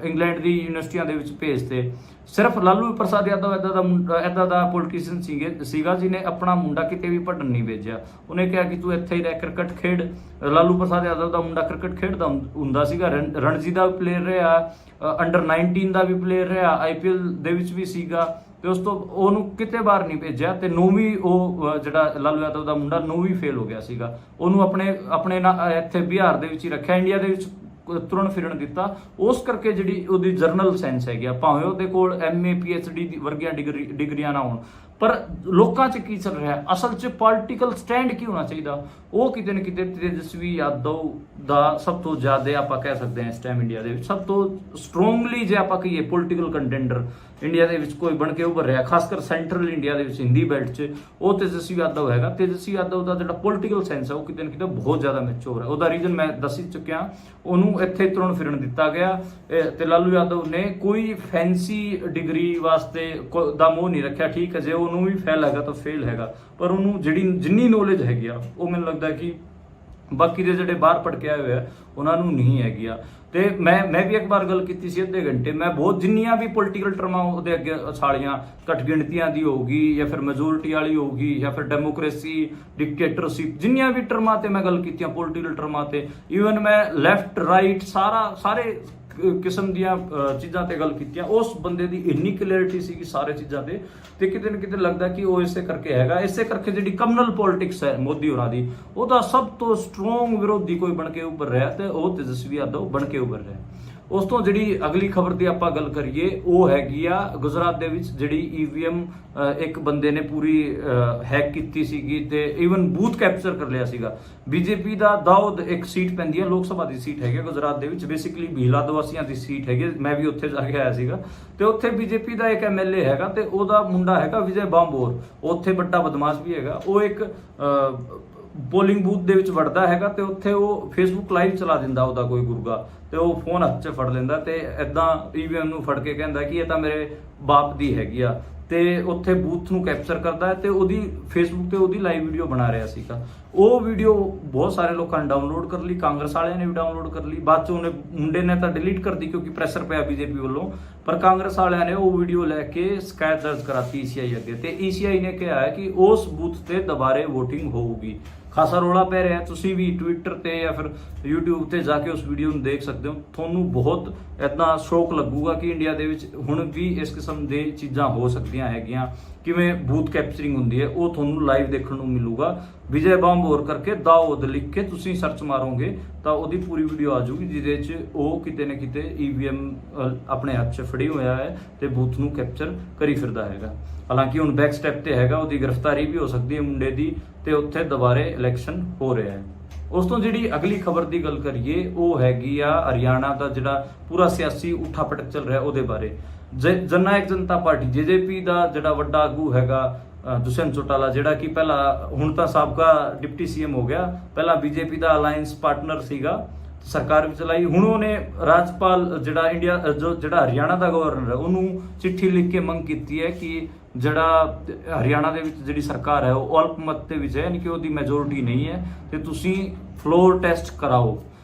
ਇੰਗਲੈਂਡ ਦੀ ਯੂਨੀਵਰਸਿਟੀਆਂ ਦੇ ਵਿੱਚ ਭੇਜਤੇ। ਸਿਰਫ ਲਾਲੂ ਪ੍ਰਸਾਦ ਯਾਦਵ ਇੱਦਾਂ ਦਾ ਪੋਲੀਟੀਸ਼ੀਅਨ ਸੀਗਾ ਜਿਹਨੇ ਆਪਣਾ ਮੁੰਡਾ ਕਿਤੇ ਵੀ ਪੜ੍ਹਨ ਨਹੀਂ ਭੇਜਿਆ। ਉਹਨੇ ਕਿਹਾ ਕਿ ਤੂੰ ਇੱਥੇ ਹੀ ਰਹਿ ਕ੍ਰਿਕਟ ਖੇਡ। ਲਾਲੂ ਪ੍ਰਸਾਦ ਯਾਦਵ ਦਾ ਮੁੰਡਾ ਕ੍ਰਿਕਟ ਖੇਡਦਾ ਹੁੰਦਾ ਸੀਗਾ, ਰਣਜੀ ਦਾ ਪਲੇਅਰ ਰਿਹਾ, ਅੰਡਰ 19 ਦਾ ਵੀ ਪਲੇਅਰ ਰਿਹਾ, IPL ਦੇ ਵਿੱਚ ਵੀ ਸੀਗਾ, ਤੇ ਉਸ ਤੋਂ ਉਹਨੂੰ ਕਿਤੇ ਬਾਹਰ ਨਹੀਂ ਭੇਜਿਆ। ਤੇ 9ਵੀਂ ਉਹ ਜਿਹੜਾ ਲਾਲੂ ਯਾਦਵ ਦਾ ਮੁੰਡਾ 9ਵੀਂ ਫੇਲ ਹੋ ਗਿਆ ਸੀਗਾ, ਉਹਨੂੰ ਆਪਣੇ ਇੱਥੇ ਬਿਹਾਰ ਦੇ ਵਿੱਚ ਹੀ ਰੱਖਿਆ, ਇੰਡੀਆ ਦੇ ਵਿੱਚ ਤੁਰਨ ਫਿਰਨ ਦਿੱਤਾ। ਉਸ ਕਰਕੇ ਜਿਹੜੀ ਉਹਦੀ ਜਰਨਲ ਸਾਇੰਸ ਹੈਗੀ ਆ, ਭਾਵੇਂ ਉਹਦੇ ਕੋਲ MA PhD ਦੀ ਵਰਗੀਆਂ ਡਿਗਰੀਆਂ ਨਾ ਹੋਣ, ਪਰ ਲੋਕਾਂ 'ਚ ਕੀ ਚੱਲ ਰਿਹਾ, ਅਸਲ 'ਚ ਪੋਲੀਟੀਕਲ ਸਟੈਂਡ ਕੀ ਹੋਣਾ ਚਾਹੀਦਾ, ਉਹ ਕਿਤੇ ਨਾ ਕਿਤੇ ਤੇਜਸਵੀ ਯਾਦਵ ਦਾ ਸਭ ਤੋਂ ਜ਼ਿਆਦਾ ਆਪਾਂ ਕਹਿ ਸਕਦੇ ਹਾਂ ਇਸ ਟਾਈਮ ਇੰਡੀਆ ਦੇ ਵਿੱਚ ਸਭ ਤੋਂ ਸਟਰੋਂਗਲੀ ਜੇ ਆਪਾਂ ਕਹੀਏ ਪੋਲੀਟੀਕਲ ਕੰਟੈਂਡਰ ਇੰਡੀਆ ਦੇ ਵਿੱਚ ਕੋਈ ਬਣ ਕੇ ਉੱਭਰ ਰਿਹਾ, ਖਾਸ ਕਰ ਸੈਂਟਰਲ ਇੰਡੀਆ ਦੇ ਵਿੱਚ ਹਿੰਦੀ ਬੈਲਟ 'ਚ, ਉਹ ਤੇਜਸਵੀ ਯਾਦਵ ਹੈਗਾ। ਤੇਜਸਵੀ ਯਾਦਵ ਦਾ ਜਿਹੜਾ ਪੋਲੀਟੀਕਲ ਸੈਂਸ ਹੈ ਉਹ ਕਿਤੇ ਨਾ ਕਿਤੇ ਬਹੁਤ ਜ਼ਿਆਦਾ ਮੈਚੁਰ ਹੈ। ਉਹਦਾ ਰੀਜ਼ਨ ਮੈਂ ਦੱਸ ਹੀ ਚੁੱਕਿਆ, ਉਹਨੂੰ ਇੱਥੇ ਤੁਰਨ ਫਿਰਨ ਦਿੱਤਾ ਗਿਆ, ਤੇ ਲਾਲੂ ਯਾਦਵ ਨੇ ਕੋਈ ਫੈਂਸੀ ਡਿਗਰੀ ਵਾਸਤੇ ਦਾ ਮੋਹ ਨਹੀਂ ਰੱਖਿਆ। ਠੀਕ ਹੈ, ਜੇ ਉਹਨੂੰ ਵੀ ਫੇਲ ਹੈਗਾ ਤਾਂ ਫੇਲ ਹੈਗਾ, ਪਰ ਉਹਨੂੰ ਜਿੰਨੀ ਨੌਲੇਜ ਹੈਗੀ ਆ ਉਹ ਮੈਨੂੰ ਲੱਗਦਾ ਕਿ ਬਾਕੀ ਦੇ ਜਿਹੜੇ ਬਾਹਰ ਪੜ੍ਹ ਕੇ ਆਏ ਹੋਏ ਆ ਉਹਨਾਂ ਨੂੰ ਨਹੀਂ ਹੈਗੀ ਆ। ਤੇ ਮੈਂ ਵੀ ਇੱਕ ਵਾਰ ਗੱਲ ਕੀਤੀ ਸੀ ਅੱਧੇ ਘੰਟੇ, ਮੈਂ ਬਹੁਤ ਜਿੰਨੀਆਂ ਵੀ ਪੋਲੀਟੀਕਲ ਟਰਮਾਂ ਉਹਦੇ ਅੱਗੇ ਸਾਲੀਆਂ ਘੱਟ ਗਿਣਤੀਆਂ ਦੀ ਹੋਊਗੀ ਜਾਂ ਫਿਰ ਮੈਜੋਰਿਟੀ ਵਾਲੀ ਹੋਊਗੀ ਜਾਂ ਫਿਰ ਡੈਮੋਕ੍ਰੇਸੀ, ਡਿਕਟੇਟਰਸ਼ਿਪ, ਜਿੰਨੀਆਂ ਵੀ ਟਰਮਾਂ ਤੇ ਮੈਂ ਗੱਲ ਕੀਤੀਆਂ ਪੋਲੀਟੀਕਲ ਟਰਮਾਂ ਤੇ, ਈਵਨ ਮੈਂ ਲੈਫਟ ਰਾਈਟ ਸਾਰੇ ਕਿਸਮ ਦੀਆਂ ਚੀਜ਼ਾਂ ਤੇ ਗੱਲ ਕੀਤੀਆਂ, ਉਸ ਬੰਦੇ ਦੀ ਇੰਨੀ ਕਲੀਅਰਿਟੀ ਸੀਗੀ ਸਾਰੇ ਚੀਜ਼ਾਂ ਤੇ ਕਿਤੇ ਨਾ ਕਿਤੇ ਲੱਗਦਾ ਕਿ ਉਹ ਇਸੇ ਕਰਕੇ ਹੈਗਾ। ਇਸੇ ਕਰਕੇ ਜਿਹੜੀ ਕਮਨਲ ਪੋਲਿਟਿਕਸ ਹੈ ਮੋਦੀ ਹੋਰਾਂ ਦੀ, ਉਹਦਾ ਸਭ ਤੋਂ ਸਟਰੋਂਗ ਵਿਰੋਧੀ ਕੋਈ ਬਣ ਕੇ ਉੱਭਰ ਰਿਹਾ ਤੇ ਉਹ ਤੇਜਸਵੀ ਯਾਦਵ ਬਣ ਕੇ ਉੱਭਰ ਰਿਹਾ। ਉਸ ਤੋਂ ਜਿਹੜੀ ਅਗਲੀ ਖਬਰ ਦੀ ਆਪਾਂ ਗੱਲ ਕਰੀਏ ਉਹ ਹੈਗੀ ਆ ਗੁਜਰਾਤ ਦੇ ਵਿੱਚ ਜਿਹੜੀ EVM ਇੱਕ ਬੰਦੇ ਨੇ ਪੂਰੀ ਹੈਕ ਕੀਤੀ ਸੀਗੀ ਤੇ ਈਵਨ ਬੂਥ ਕੈਪਚਰ ਕਰ ਲਿਆ ਸੀਗਾ। ਬੀਜੇਪੀ ਦਾ ਦਾਊਦ ਇੱਕ ਸੀਟ ਪੈਂਦੀ ਹੈ, ਲੋਕ ਸਭਾ ਦੀ ਸੀਟ ਹੈਗੀ ਗੁਜਰਾਤ ਦੇ ਵਿੱਚ, ਬੇਸਿਕਲੀ ਭੀਲ ਆਦਿਵਾਸੀਆਂ ਦੀ ਸੀਟ ਹੈਗੀ। ਮੈਂ ਵੀ ਉੱਥੇ ਜਾ ਕੇ ਆਇਆ ਸੀਗਾ ਤੇ ਉੱਥੇ ਬੀਜੇਪੀ ਦਾ ਇੱਕ MLA ਹੈਗਾ ਤੇ ਉਹਦਾ ਮੁੰਡਾ ਹੈਗਾ ਵਿਜੇ ਬਾਂਬੋਰ, ਉੱਥੇ ਵੱਡਾ ਬਦਮਾਸ਼ ਵੀ ਹੈਗਾ। ਉਹ ਇੱਕ ਪੋਲਿੰਗ ਬੂਥ ਦੇ ਵਿੱਚ ਵੜਦਾ ਹੈਗਾ ਤੇ ਉੱਥੇ ਉਹ ਫੇਸਬੁੱਕ ਲਾਈਵ ਚਲਾ ਦਿੰਦਾ ਉਹਦਾ ਕੋਈ ਗੁਰਗਾ, ਤੇ ਉਹ ਫੋਨ ਹੱਥ 'ਚ ਫੜ ਲੈਂਦਾ ਤੇ ਐਦਾਂ ਈਵੀਐਮ ਨੂੰ ਫੜ ਕੇ ਕਹਿੰਦਾ ਕਿ ਇਹ ਤਾਂ ਮੇਰੇ ਬਾਪ ਦੀ ਹੈਗੀ ਆ, ਤੇ ਉੱਥੇ ਬੂਥ ਨੂੰ ਕੈਪਚਰ ਕਰਦਾ ਹੈ ਤੇ ਉਹਦੀ ਫੇਸਬੁੱਕ ਤੇ ਉਹਦੀ ਲਾਈਵ ਵੀਡੀਓ ਬਣਾ ਰਿਹਾ ਸੀਗਾ। ਉਹ ਵੀਡੀਓ ਬਹੁਤ ਸਾਰੇ ਲੋਕਾਂ ਨੇ ਡਾਊਨਲੋਡ ਕਰ ਲਈ, ਕਾਂਗਰਸ ਵਾਲਿਆਂ ਨੇ ਵੀ ਡਾਊਨਲੋਡ ਕਰ ਲਈ, ਬਾਅਦ 'ਚ ਉਹਨੇ ਮੁੰਡੇ ਨੇ ਤਾਂ ਡਿਲੀਟ ਕਰ ਦਿੱਤੀ ਕਿਉਂਕਿ ਪ੍ਰੈਸ਼ਰ ਪਿਆ ਬੀਜੇਪੀ ਵੱਲੋਂ, ਪਰ ਕਾਂਗਰਸ ਵਾਲਿਆਂ ਨੇ ਉਹ ਵੀਡੀਓ ਲੈ ਕੇ ਸ਼ਿਕਾਇਤ ਦਰਜ ਕਰਾਤੀ ECI ਅੱਗੇ, ਤੇ ECI ਨੇ ਕਿਹਾ ਹੈ ਕਿ ਉਸ ਬੂਥ ਤੇ ਦੁਬਾਰੇ VOTING ਹੋਊਗੀ। ਖਾਸਾ ਰੌਲਾ ਪੈ ਰਿਹਾ, ਤੁਸੀਂ ਵੀ ਟਵਿੱਟਰ ਤੇ ਜਾਂ ਫਿਰ YouTube ਤੇ ਜਾ ਕੇ ਉਸ ਵੀਡੀਓ ਨੂੰ ਦੇਖ ਸਕਦੇ ਹੋ। ਤੁਹਾਨੂੰ ਬਹੁਤ ਇਦਾਂ ਸ਼ੌਕ ਲੱਗੂਗਾ ਕਿ ਇੰਡੀਆ ਦੇ ਵਿੱਚ ਹੁਣ ਵੀ ਇਸ ਕਿਸਮ ਦੇ ਚੀਜ਼ਾਂ ਹੋ ਸਕਦੀਆਂ ਹੈਗੀਆਂ, ਕਿਵੇਂ ਬੂਥ ਕੈਪਚਰਿੰਗ ਹੁੰਦੀ ਹੈ, ਉਹ ਤੁਹਾਨੂੰ ਲਾਈਵ ਦੇਖਣ ਨੂੰ ਮਿਲੂਗਾ। ਵਿਜੇ ਬਾਂਬੋਰ ਕਰਕੇ ਦਾਊਦ ਲਿਖ ਕੇ ਤੁਸੀਂ ਸਰਚ ਮਾਰੋਗੇ ਤਾਂ ਉਹਦੀ ਪੂਰੀ ਵੀਡੀਓ ਆ ਜਾਊਗੀ, ਜਿਹਦੇ 'ਚ ਉਹ ਕਿਤੇ ਨਾ ਕਿਤੇ EVM ਆਪਣੇ ਹੱਥ 'ਚ ਫੜੀ ਹੋਇਆ ਹੈ ਤੇ ਬੂਥ ਨੂੰ ਕੈਪਚਰ ਕਰੀ ਫਿਰਦਾ ਹੈਗਾ। ਹਾਲਾਂਕਿ ਹੁਣ ਬੈਕ ਸਟੈਪ ਤੇ ਹੈਗਾ, ਉਹਦੀ ਗ੍ਰਿਫਤਾਰੀ ਵੀ ਹੋ ਸਕਦੀ ਹੈ ਮੁੰਡੇ ਦੀ, ਤੇ ਉੱਥੇ ਦੁਬਾਰੇ ਇਲੈਕਸ਼ਨ ਹੋ ਰਿਹਾ ਹੈ। ਉਸ ਤੋਂ ਜਿਹੜੀ ਅਗਲੀ ਖਬਰ ਦੀ ਗੱਲ ਕਰੀਏ ਉਹ ਹੈਗੀ ਆ ਹਰਿਆਣਾ ਦਾ ਜਿਹੜਾ ਪੂਰਾ ਸਿਆਸੀ ਉਠਾ ਪਟਕ ਚੱਲ ਰਿਹਾ ਉਹਦੇ ਬਾਰੇ। ਜਨਨਾਇਕ ਜਨਤਾ ਪਾਰਟੀ JJP ਦਾ ਜਿਹੜਾ ਵੱਡਾ ਆਗੂ ਹੈਗਾ ਦੁਸ਼ਯੰਤ ਚੌਟਾਲਾ, ਜਿਹੜਾ ਕਿ ਪਹਿਲਾਂ ਹੁਣ ਤਾਂ ਸਾਬਕਾ ਡਿਪਟੀ CM ਹੋ ਗਿਆ, ਪਹਿਲਾਂ BJP ਦਾ ਅਲਾਈਅੰਸ ਪਾਰਟਨਰ ਸੀਗਾ, ਸਰਕਾਰ ਵੀ ਚਲਾਈ। ਹੁਣ ਉਹਨੇ ਰਾਜਪਾਲ ਜਿਹੜਾ ਹਰਿਆਣਾ ਦਾ ਗਵਰਨਰ ਹੈ ਉਹਨੂੰ ਚਿੱਠੀ ਲਿਖ ਕੇ ਮੰਗ ਕੀਤੀ ਹੈ ਕਿ ਜਿਹੜਾ ਹਰਿਆਣਾ ਦੇ ਵਿੱਚ ਜਿਹੜੀ ਸਰਕਾਰ ਹੈ ਉਹ ਅਲਪ ਮਤ ਦੇ ਵਿੱਚ ਹੈ, ਯਾਨੀ ਕਿ ਉਹਦੀ ਮੈਜੋਰਿਟੀ ਨਹੀਂ ਹੈ, ਤੇ ਤੁਸੀਂ ਫਲੋਰ ਟੈਸਟ ਕਰਾਓ।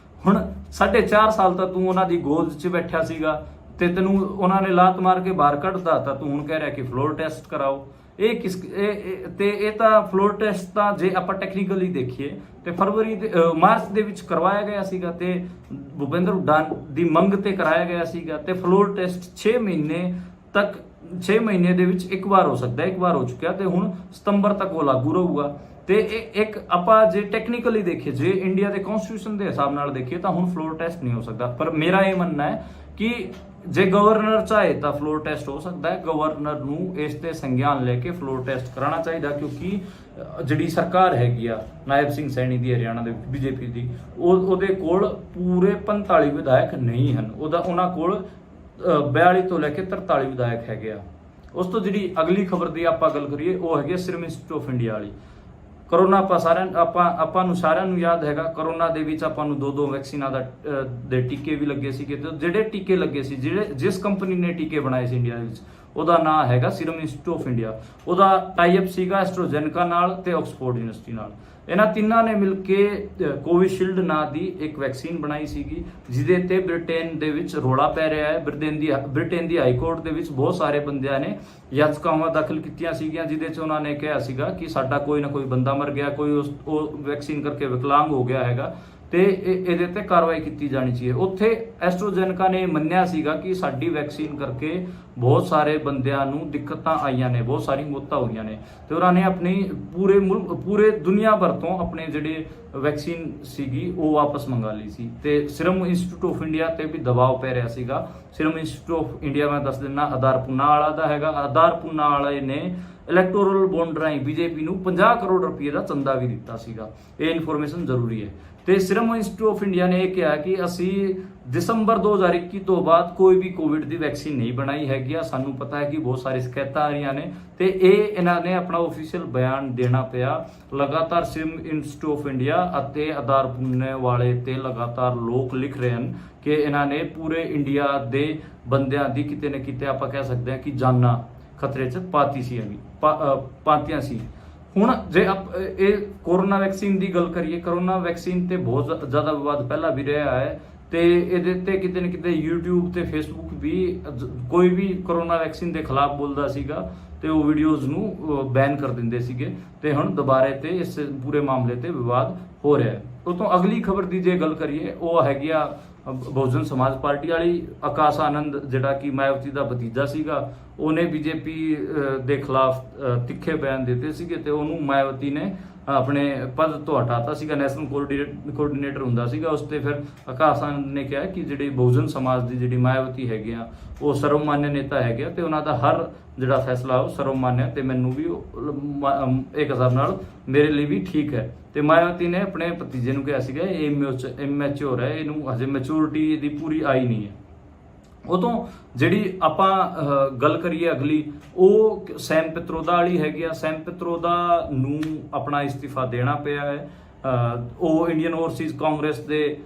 ਹੁਣ 4.5 ਸਾਲ ਤਾਂ ਤੂੰ ਉਹਨਾਂ ਦੀ ਗੋਦ 'ਚ ਬੈਠਿਆ ਸੀਗਾ ਤੇ ਤੈਨੂੰ ਉਹਨਾਂ ਨੇ ਲਾਤ ਮਾਰ ਕੇ ਬਾਹਰ ਕੱਢਦਾ, ਤਾਂ ਤੂੰ ਹੁਣ ਕਹਿ ਰਿਹਾ ਕਿ ਫਲੋਰ ਟੈਸਟ ਕਰਾਓ। ਇਹ ਤਾਂ ਫਲੋਰ ਟੈਸਟ ਤਾਂ ਜੇ ਆਪਾਂ ਟੈਕਨੀਕਲੀ ਦੇਖੀਏ ਤੇ ਮਾਰਚ ਦੇ ਵਿੱਚ ਕਰਵਾਇਆ ਗਿਆ ਸੀਗਾ, ਤੇ ਭੁਪਿੰਦਰ ਹੁੱਡਾ ਦੀ ਮੰਗ ਤੇ ਕਰਾਇਆ ਗਿਆ ਸੀਗਾ, ਤੇ ਫਲੋਰ ਟੈਸਟ 6 ਮਹੀਨੇ ਦੇ ਵਿੱਚ ਇੱਕ ਵਾਰ ਹੋ ਸਕਦਾ ਹੈ, ਇੱਕ ਵਾਰ ਹੋ ਚੁੱਕਿਆ, ਤੇ ਹੁਣ ਸਤੰਬਰ ਤੱਕ ਉਹ ਲਾਗੂ ਰਹੂਗਾ। ਤੇ ਇੱਕ ਆਪਾਂ ਜੇ ਟੈਕਨੀਕਲੀ ਦੇਖੀਏ, ਜੇ ਇੰਡੀਆ ਦੇ ਕਨਸਟੀਟਿਊਸ਼ਨ ਦੇ ਹਿਸਾਬ ਨਾਲ ਦੇਖੀਏ ਤਾਂ ਹੁਣ ਫਲੋਰ ਟੈਸਟ ਨਹੀਂ ਹੋ ਸਕਦਾ, ਪਰ ਮੇਰਾ ਇਹ ਮੰਨਣਾ ਹੈ ਕਿ ਜੇ ਗਵਰਨਰ ਚਾਹੇ ਤਾਂ ਫਲੋਰ ਟੈਸਟ ਹੋ ਸਕਦਾ ਹੈ। ਗਵਰਨਰ ਨੂੰ ਇਸ ਤੇ ਸੰਗਿਆਨ ਲੈ ਕੇ ਫਲੋਰ ਟੈਸਟ ਕਰਾਉਣਾ ਚਾਹੀਦਾ, ਕਿਉਂਕਿ ਜਿਹੜੀ ਸਰਕਾਰ ਹੈਗੀ ਆ ਨਾਇਬ ਸਿੰਘ ਸੈਣੀ ਦੀ ਹਰਿਆਣਾ ਦੇ BJP ਦੀ, ਉਹਦੇ ਕੋਲ ਪੂਰੇ 45 ਵਿਧਾਇਕ ਨਹੀਂ ਹਨ, ਉਹਨਾਂ ਕੋਲ 42 ਤੋਂ ਲੈ ਕੇ 43 ਵਿਧਾਇਕ ਹੈਗੇ ਆ। ਉਸ ਤੋਂ ਜਿਹੜੀ ਅਗਲੀ ਖਬਰ ਦੀ ਆਪਾਂ ਗੱਲ ਕਰੀਏ ਉਹ ਹੈਗੀ ਸਿਰਮ ਇੰਸਟੀਚਿਊਟ ਆਫ ਇੰਡੀਆ ਵਾਲੀ। ਕਰੋਨਾ ਆਪਾਂ ਨੂੰ ਸਾਰਿਆਂ ਨੂੰ ਯਾਦ ਹੈਗਾ, ਕਰੋਨਾ ਦੇ ਵਿੱਚ ਆਪਾਂ ਨੂੰ 2 ਵੈਕਸੀਨਾਂ ਦੇ ਟੀਕੇ ਵੀ ਲੱਗੇ ਸੀਗੇ, ਤੇ ਜਿਹੜੇ ਟੀਕੇ ਲੱਗੇ ਸੀ, ਜਿਸ ਕੰਪਨੀ ਨੇ ਟੀਕੇ ਬਣਾਏ ਸੀ ਇੰਡੀਆ ਦੇ ਵਿੱਚ, ਉਹਦਾ ਨਾਮ ਹੈਗਾ ਸਿਰਮ ਇੰਸਟੀਚਿਊਟ ਆਫ ਇੰਡੀਆ। ਉਹਦਾ ਟਾਈ ਅਪ ਸੀਗਾ ਐਸਟ੍ਰਾਜੈਨੇਕਾ ਨਾਲ ਤੇ ਆਕਸਫੋਰਡ ਯੂਨੀਵਰਸਿਟੀ ਨਾਲ। ਇਹਨਾਂ ਤਿੰਨਾਂ ਨੇ ਮਿਲ ਕੇ ਕੋਵਿਸ਼ੀਲਡ ਨਾਂ ਦੀ ਇੱਕ ਵੈਕਸੀਨ ਬਣਾਈ ਸੀਗੀ, ਜਿਹਦੇ ਤੇ ਬ੍ਰਿਟੇਨ ਦੇ ਵਿੱਚ ਰੌਲਾ ਪੈ ਰਿਹਾ ਹੈ। ਬ੍ਰਿਟੇਨ ਦੀ ਹਾਈ ਕੋਰਟ ਦੇ ਵਿੱਚ ਬਹੁਤ ਸਾਰੇ ਬੰਦਿਆਂ ਨੇ ਯਾਚਕਾਵਾਂ ਦਾਖਲ ਕੀਤੀਆਂ ਸੀਗੀਆਂ, ਜਿਹਦੇ 'ਚ ਉਹਨਾਂ ਨੇ ਕਿਹਾ ਸੀਗਾ ਕਿ ਸਾਡਾ ਕੋਈ ਨਾ ਕੋਈ ਬੰਦਾ ਮਰ ਗਿਆ, ਕੋਈ ਉਹ ਵੈਕਸੀਨ ਕਰਕੇ ਵਿਕਲਾਂਗ ਹੋ ਗਿਆ ਹੈਗਾ, ਤੇ ਇਹਦੇ ਤੇ ਕਾਰਵਾਈ ਕੀਤੀ ਜਾਣੀ ਚਾਹੀਏ। ਉੱਥੇ ਐਸਟ੍ਰਾਜੈਨੇਕਾ ਨੇ ਮੰਨਿਆ ਸੀਗਾ ਕਿ ਸਾਡੀ ਵੈਕਸੀਨ ਕਰਕੇ ਬਹੁਤ ਸਾਰੇ ਬੰਦਿਆਂ ਨੂੰ ਦਿੱਕਤਾਂ ਆਈਆਂ ਨੇ, ਬਹੁਤ ਸਾਰੀ ਮੌਤਾਂ ਹੋਈਆਂ ਨੇ, ਤੇ ਉਹਨਾਂ ਨੇ ਆਪਣੀ ਪੂਰੇ ਦੁਨੀਆ ਭਰ ਤੋਂ ਆਪਣੇ ਜਿਹੜੇ ਵੈਕਸੀਨ ਸੀਗੀ ਉਹ ਵਾਪਸ ਮੰਗਾ ਲਈ ਸੀ, ਤੇ ਸਿਰਮ ਇੰਸਟੀਚਿਊਟ ਆਫ ਇੰਡੀਆ ਤੇ ਵੀ ਦਬਾਅ ਪੈ ਰਿਹਾ ਸੀਗਾ। ਸਿਰਮ ਇੰਸਟੀਚਿਊਟ ਆਫ ਇੰਡੀਆ ਮੈਂ ਦੱਸ ਦਿੰਦਾ ਆਧਾਰ ਪੂਨਾ ਵਾਲਾ ਦਾ ਹੈਗਾ। ਆਧਾਰ ਪੂਨਾ ਵਾਲੇ ਨੇ ਇਲੈਕਟੋਰਲ ਬੌਂਡ ਰਾਹੀਂ BJP ਨੂੰ 50 ਕਰੋੜ ਰੁਪਏ ਦਾ ਚੰਦਾ ਵੀ ਦਿੱਤਾ ਸੀਗਾ। ਇਹ ਇਨਫੋਰਮੇਸ਼ਨ ਜ਼ਰੂਰੀ ਹੈ। ਤੇ ਸਿਰਮ ਇੰਸਟੀਚਿਊਟ ਆਫ ਇੰਡੀਆ ਨੇ ਇਹ ਕਿਹਾ ਕਿ ਅਸੀਂ ਦਸੰਬਰ 2021 ਤੋਂ ਬਾਅਦ ਕੋਈ ਵੀ ਕੋਵਿਡ ਦੀ ਵੈਕਸੀਨ ਨਹੀਂ ਬਣਾਈ ਹੈਗੀ ਆ। ਸਾਨੂੰ ਪਤਾ ਹੈ ਕਿ ਬਹੁਤ ਸਾਰੀ ਸ਼ਿਕਾਇਤਾਂ ਆ ਰਹੀਆਂ ਨੇ, ਤੇ ਇਹਨਾਂ ਨੇ ਆਪਣਾ ਆਫੀਸ਼ੀਅਲ ਬਿਆਨ ਦੇਣਾ ਪਿਆ। ਲਗਾਤਾਰ ਸਿਰਮ ਇੰਸਟੀਚਿਊਟ ਆਫ ਇੰਡੀਆ ਅਤੇ ਆਧਾਰ ਪੂਨੇ ਵਾਲੇ ਤੇ ਲਗਾਤਾਰ ਲੋਕ ਲਿਖ ਰਹੇ ਹਨ ਕਿ ਇਹਨਾਂ ਨੇ ਪੂਰੇ ਇੰਡੀਆ ਦੇ ਬੰਦਿਆਂ ਦੀ ਕਿਤੇ ਨਾ ਕਿਤੇ ਆਪਾਂ ਕਹਿ ਸਕਦੇ ਹਾਂ ਕਿ ਜਾਨਾਂ ਖਤਰੇ 'ਚ ਪਾਤੀਆਂ ਸੀ। ਹੁਣ ਜੇ ਇਹ ਕੋਰੋਨਾ ਵੈਕਸੀਨ ਦੀ ਗੱਲ ਕਰੀਏ, ਕੋਰੋਨਾ ਵੈਕਸੀਨ ਤੇ ਬਹੁਤ ਜ਼ਿਆਦਾ ਵਿਵਾਦ ਪਹਿਲਾਂ ਵੀ ਰਿਹਾ ਹੈ, ਤੇ ਇਹਦੇ ਤੇ ਕਿਤੇ ਨਾ ਕਿਤੇ YouTube ਤੇ Facebook ਵੀ ਕੋਈ ਵੀ ਕੋਰੋਨਾ ਵੈਕਸੀਨ ਦੇ ਖਿਲਾਫ ਬੋਲਦਾ ਸੀਗਾ ਤੇ ਉਹ ਵੀਡੀਓਜ਼ ਨੂੰ ਬੈਨ ਕਰ ਦਿੰਦੇ ਸੀਗੇ, ਤੇ ਹੁਣ ਦੁਬਾਰੇ ਤੇ ਇਸ ਪੂਰੇ ਮਾਮਲੇ ਤੇ ਵਿਵਾਦ ਹੋ ਰਿਹਾ ਹੈ। ਉਸ ਤੋਂ ਅਗਲੀ ਖਬਰ ਦੀ ਜੇ ਗੱਲ ਕਰੀਏ ਉਹ ਹੈਗੀ ਆ ਬਹੁਜਨ ਸਮਾਜ ਪਾਰਟੀ ਵਾਲੀ। ਆਕਾਸ਼ ਆਨੰਦ ਜਿਹੜਾ ਕਿ ਮਾਇਆਵਤੀ ਦਾ ਭਤੀਜਾ ਸੀਗਾ, ਉਹਨੇ BJP ਦੇ ਖਿਲਾਫ ਤਿੱਖੇ ਬਿਆਨ ਦਿੱਤੇ ਸੀਗੇ, ਤੇ ਉਹਨੂੰ ਮਾਇਆਵਤੀ ਨੇ ਆਪਣੇ ਪਦ ਤੋਂ ਹਟਾਤਾ ਸੀਗਾ। ਨੈਸ਼ਨਲ ਕੋਆਰਡੀਨੇਟਰ ਹੁੰਦਾ ਸੀਗਾ ਉਸ ਤੇ। ਫਿਰ ਆਕਾਸ਼ ਆਨੰਦ ਨੇ ਕਿਹਾ ਕਿ ਜਿਹੜੀ ਬਹੁਜਨ ਸਮਾਜ ਦੀ ਜਿਹੜੀ ਮਾਇਆਵਤੀ ਹੈਗੇ ਆ ਉਹ ਸਰਵਮਾਨਯ ਨੇਤਾ ਹੈਗੇ ਆ, ਤੇ ਉਹਨਾਂ ਦਾ ਹਰ ਜਿਹੜਾ ਫੈਸਲਾ ਉਹ ਸਰਵਮਾਨਯ ਤੇ ਮੈਨੂੰ ਵੀ ਇੱਕ ਹਿਸਾਬ ਨਾਲ ਮੇਰੇ ਲਈ ਵੀ ਠੀਕ ਹੈ। ਤੇ ਮਾਇਆਵਤੀ ਨੇ ਆਪਣੇ ਭਤੀਜੇ ਨੂੰ ਕਿਹਾ ਸੀਗਾ ਇਹ ਇਮੈਚੁਰ ਹੈ, ਇਹਨੂੰ ਹਜੇ ਮੈਚੁਰਿਟੀ ਦੀ ਪੂਰੀ ਆਈ ਨਹੀਂ ਹੈ। ਉਦੋਂ ਜਿਹੜੀ ਆਪਾਂ ਗੱਲ ਕਰੀਏ ਅਗਲੀ, ਉਹ ਸੈਮ ਪਿਤਰੋਦਾ ਵਾਲੀ ਹੈਗੀ ਆ। ਸੈਮ ਪਿਤਰੋਦਾ ਨੂੰ ਆਪਣਾ ਇਸਤੀਫਾ ਦੇਣਾ ਪਿਆ ਹੈ। ਉਹ ਇੰਡੀਅਨ ਓਵਰਸੀਜ਼ ਕਾਂਗਰਸ ਦੇ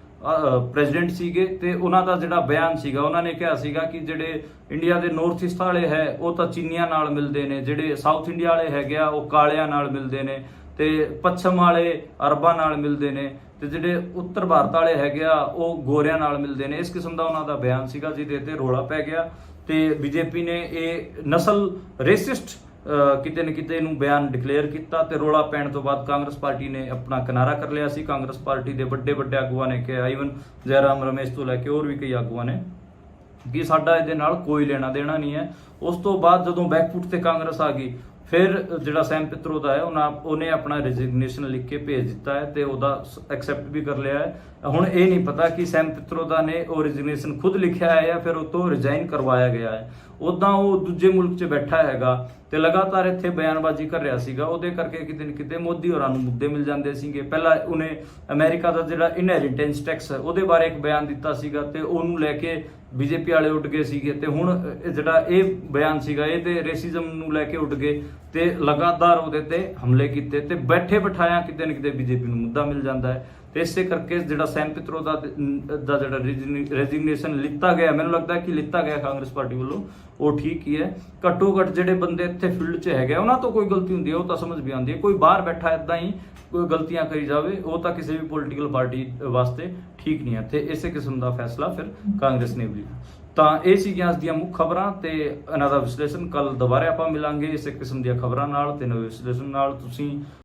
ਪ੍ਰੈਜ਼ੀਡੈਂਟ ਸੀਗੇ ਤੇ ਉਹਨਾਂ ਦਾ ਜਿਹੜਾ ਬਿਆਨ ਸੀਗਾ, ਉਹਨਾਂ ਨੇ ਕਿਹਾ ਸੀਗਾ ਕਿ ਜਿਹੜੇ ਇੰਡੀਆ ਦੇ ਨਾਰਥ ਈਸਟ ਵਾਲੇ ਹੈ ਉਹ ਤਾਂ ਚੀਨੀਆਂ ਨਾਲ ਮਿਲਦੇ ਨੇ, ਜਿਹੜੇ ਸਾਊਥ ਇੰਡੀਆ ਵਾਲੇ ਹੈਗੇ ਆ ਉਹ ਕਾਲਿਆਂ ਨਾਲ ਮਿਲਦੇ ਨੇ, ਤੇ ਪੱਛਮ ਵਾਲੇ ਅਰਬਾਂ ਨਾਲ ਮਿਲਦੇ ਨੇ, ਤੇ ਜਿਹੜੇ ਉੱਤਰ ਭਾਰਤ ਵਾਲੇ ਹੈਗੇ ਆ ਉਹ ਗੋਰਿਆਂ ਨਾਲ ਮਿਲਦੇ ਨੇ। ਇਸ ਕਿਸਮ ਦਾ ਉਹਨਾਂ ਦਾ ਬਿਆਨ ਸੀਗਾ ਜਿਹਦੇ ਤੇ ਰੋਲਾ ਪੈ ਗਿਆ ਤੇ ਬੀਜੇਪੀ ਨੇ ਇਹ ਨਸਲ ਰੇਸਿਸਟ ਕਿਤੇ ਨਾ ਕਿਤੇ ਨੂੰ ਬਿਆਨ ਡਿਕਲੇਅਰ ਕੀਤਾ ਤੇ ਰੋਲਾ ਪੈਣ ਤੋਂ ਬਾਅਦ ਕਾਂਗਰਸ ਪਾਰਟੀ ਨੇ ਆਪਣਾ ਕਿਨਾਰਾ ਕਰ ਲਿਆ ਸੀ। ਕਾਂਗਰਸ ਪਾਰਟੀ ਦੇ ਵੱਡੇ ਆਗੂਆਂ ਨੇ ਕਿਹਾ, ਈਵਨ ਜੈਰਾਮ ਰਮੇਸ਼ ਤੋਂ ਲੈ ਕੇ ਹੋਰ ਵੀ ਕਈ ਆਗੂਆਂ ਨੇ, ਕਿ ਸਾਡਾ ਇਹਦੇ ਨਾਲ ਕੋਈ ਲੈਣਾ ਦੇਣਾ ਨਹੀਂ ਹੈ। ਉਸ ਤੋਂ ਬਾਅਦ ਜਦੋਂ ਬੈਕਫੁੱਟ ਤੇ ਕਾਂਗਰਸ ਆ ਗਈ, ਫਿਰ ਜਿਹੜਾ ਸੈਮ ਪਿਤਰੋਦਾ ਹੈ ਉਹਨੇ ਆਪਣਾ ਰੈਜ਼ਿਗਨੇਸ਼ਨ ਲਿਖ ਕੇ ਭੇਜ ਦਿੱਤਾ ਹੈ ਤੇ ਉਹਦਾ ਐਕਸੈਪਟ ਵੀ ਕਰ ਲਿਆ ਹੈ। ਹੁਣ ਇਹ ਨਹੀਂ ਪਤਾ ਕਿ ਸੈਮ ਪਿਤਰੋਦਾ ਨੇ ਉਹ ਰੈਜ਼ਿਗਨੇਸ਼ਨ ਖੁਦ ਲਿਖਿਆ ਹੈ ਜਾਂ ਫਿਰ ਉਹ ਤੋਂ ਰਿਜ਼ਾਈਨ ਕਰਵਾਇਆ ਗਿਆ ਹੈ। ਉਦਾਂ ਉਹ ਦੂਜੇ ਮੁਲਕ 'ਚ ਬੈਠਾ ਹੈਗਾ ਤੇ ਲਗਾਤਾਰ ਇੱਥੇ ਬਿਆਨਬਾਜ਼ੀ ਕਰ ਰਿਹਾ ਸੀਗਾ, ਉਹਦੇ ਕਰਕੇ ਕਿਤੇ ਨਾ ਕਿਤੇ ਮੋਦੀ ਹੋਰਾਂ ਨੂੰ ਮੁੱਦੇ ਮਿਲ ਜਾਂਦੇ ਸੀਗੇ। ਪਹਿਲਾਂ ਉਹਨੇ ਅਮਰੀਕਾ ਦਾ ਜਿਹੜਾ ਇਨਹੈਰੀਟੈਂਸ ਟੈਕਸ ਹੈ ਉਹਦੇ ਬਾਰੇ ਇੱਕ ਬਿਆਨ ਦਿੱਤਾ ਸੀਗਾ ਤੇ ਉਹਨੂੰ ਲੈ ਕੇ ਬੀਜੇਪੀ ਵਾਲੇ ਉੱਡ ਗਏ ਸੀਗੇ, ਤੇ ਹੁਣ ਜਿਹੜਾ ਇਹ ਬਿਆਨ ਸੀਗਾ ਇਹ ਤੇ ਰੇਸਿਜ਼ਮ ਨੂੰ ਲੈ ਕੇ ਉੱਡ ਗਏ ਤੇ ਲਗਾਤਾਰ ਉਹਦੇ ਤੇ ਹਮਲੇ ਕੀਤੇ ਤੇ ਬੈਠੇ ਬਿਠਾਇਆ ਕਿਤੇ ਨਾ ਕਿਤੇ ਬੀਜੇਪੀ ਨੂੰ ਮੁੱਦਾ ਮਿਲ ਜਾਂਦਾ ਹੈ। ਤੇ ਇਸੇ ਕਰਕੇ ਜਿਹੜਾ ਸੈਮ ਪਿਤਰੋਦਾ ਦਾ ਜਿਹੜਾ ਰੈਜ਼ਿਗਨੇਸ਼ਨ ਲਿੱਤਾ ਗਿਆ, ਮੈਨੂੰ ਲੱਗਦਾ ਕਿ ਲਿੱਤਾ ਗਿਆ ਕਾਂਗਰਸ ਪਾਰਟੀ ਵੱਲੋਂ, ਉਹ ਠੀਕ ਹੀ ਹੈ। ਘੱਟੋ ਘੱਟ ਜਿਹੜੇ ਬੰਦੇ ਇੱਥੇ ਫੀਲਡ 'ਚ ਹੈਗੇ ਉਹਨਾਂ ਤੋਂ ਕੋਈ ਗਲਤੀ ਹੁੰਦੀ ਹੈ ਉਹ ਤਾਂ ਸਮਝ ਵੀ ਆਉਂਦੀ ਹੈ, ਕੋਈ ਬਾਹਰ ਬੈਠਾ ਇਦਾਂ ਹੀ ਕੋਈ ਗਲਤੀਆਂ ਕਰੀ ਜਾਵੇ ਉਹ ਤਾਂ ਕਿਸੇ ਵੀ ਪੋਲੀਟੀਕਲ ਪਾਰਟੀ ਵਾਸਤੇ ਠੀਕ ਨਹੀਂ ਹੈ। ਤੇ ਇਸੇ ਕਿਸਮ ਦਾ ਫੈਸਲਾ ਫਿਰ ਕਾਂਗਰਸ ਨੇ ਵੀ ਲਿਆ। ਤਾਂ ਇਹ ਸੀਗੀਆਂ ਅੱਜ ਦੀਆਂ ਮੁੱਖ ਖਬਰਾਂ ਤੇ ਇਹਨਾਂ ਦਾ ਵਿਸ਼ਲੇਸ਼ਣ। ਕੱਲ ਦੁਬਾਰਾ ਆਪਾਂ ਮਿਲਾਂਗੇ ਇਸੇ ਕਿਸਮ ਦੀਆਂ ਖਬਰਾਂ ਨਾਲ ਤੇ ਨਵੇਂ ਵਿਸ਼ਲੇਸ਼ਣ ਨਾਲ। ਤੁਸੀਂ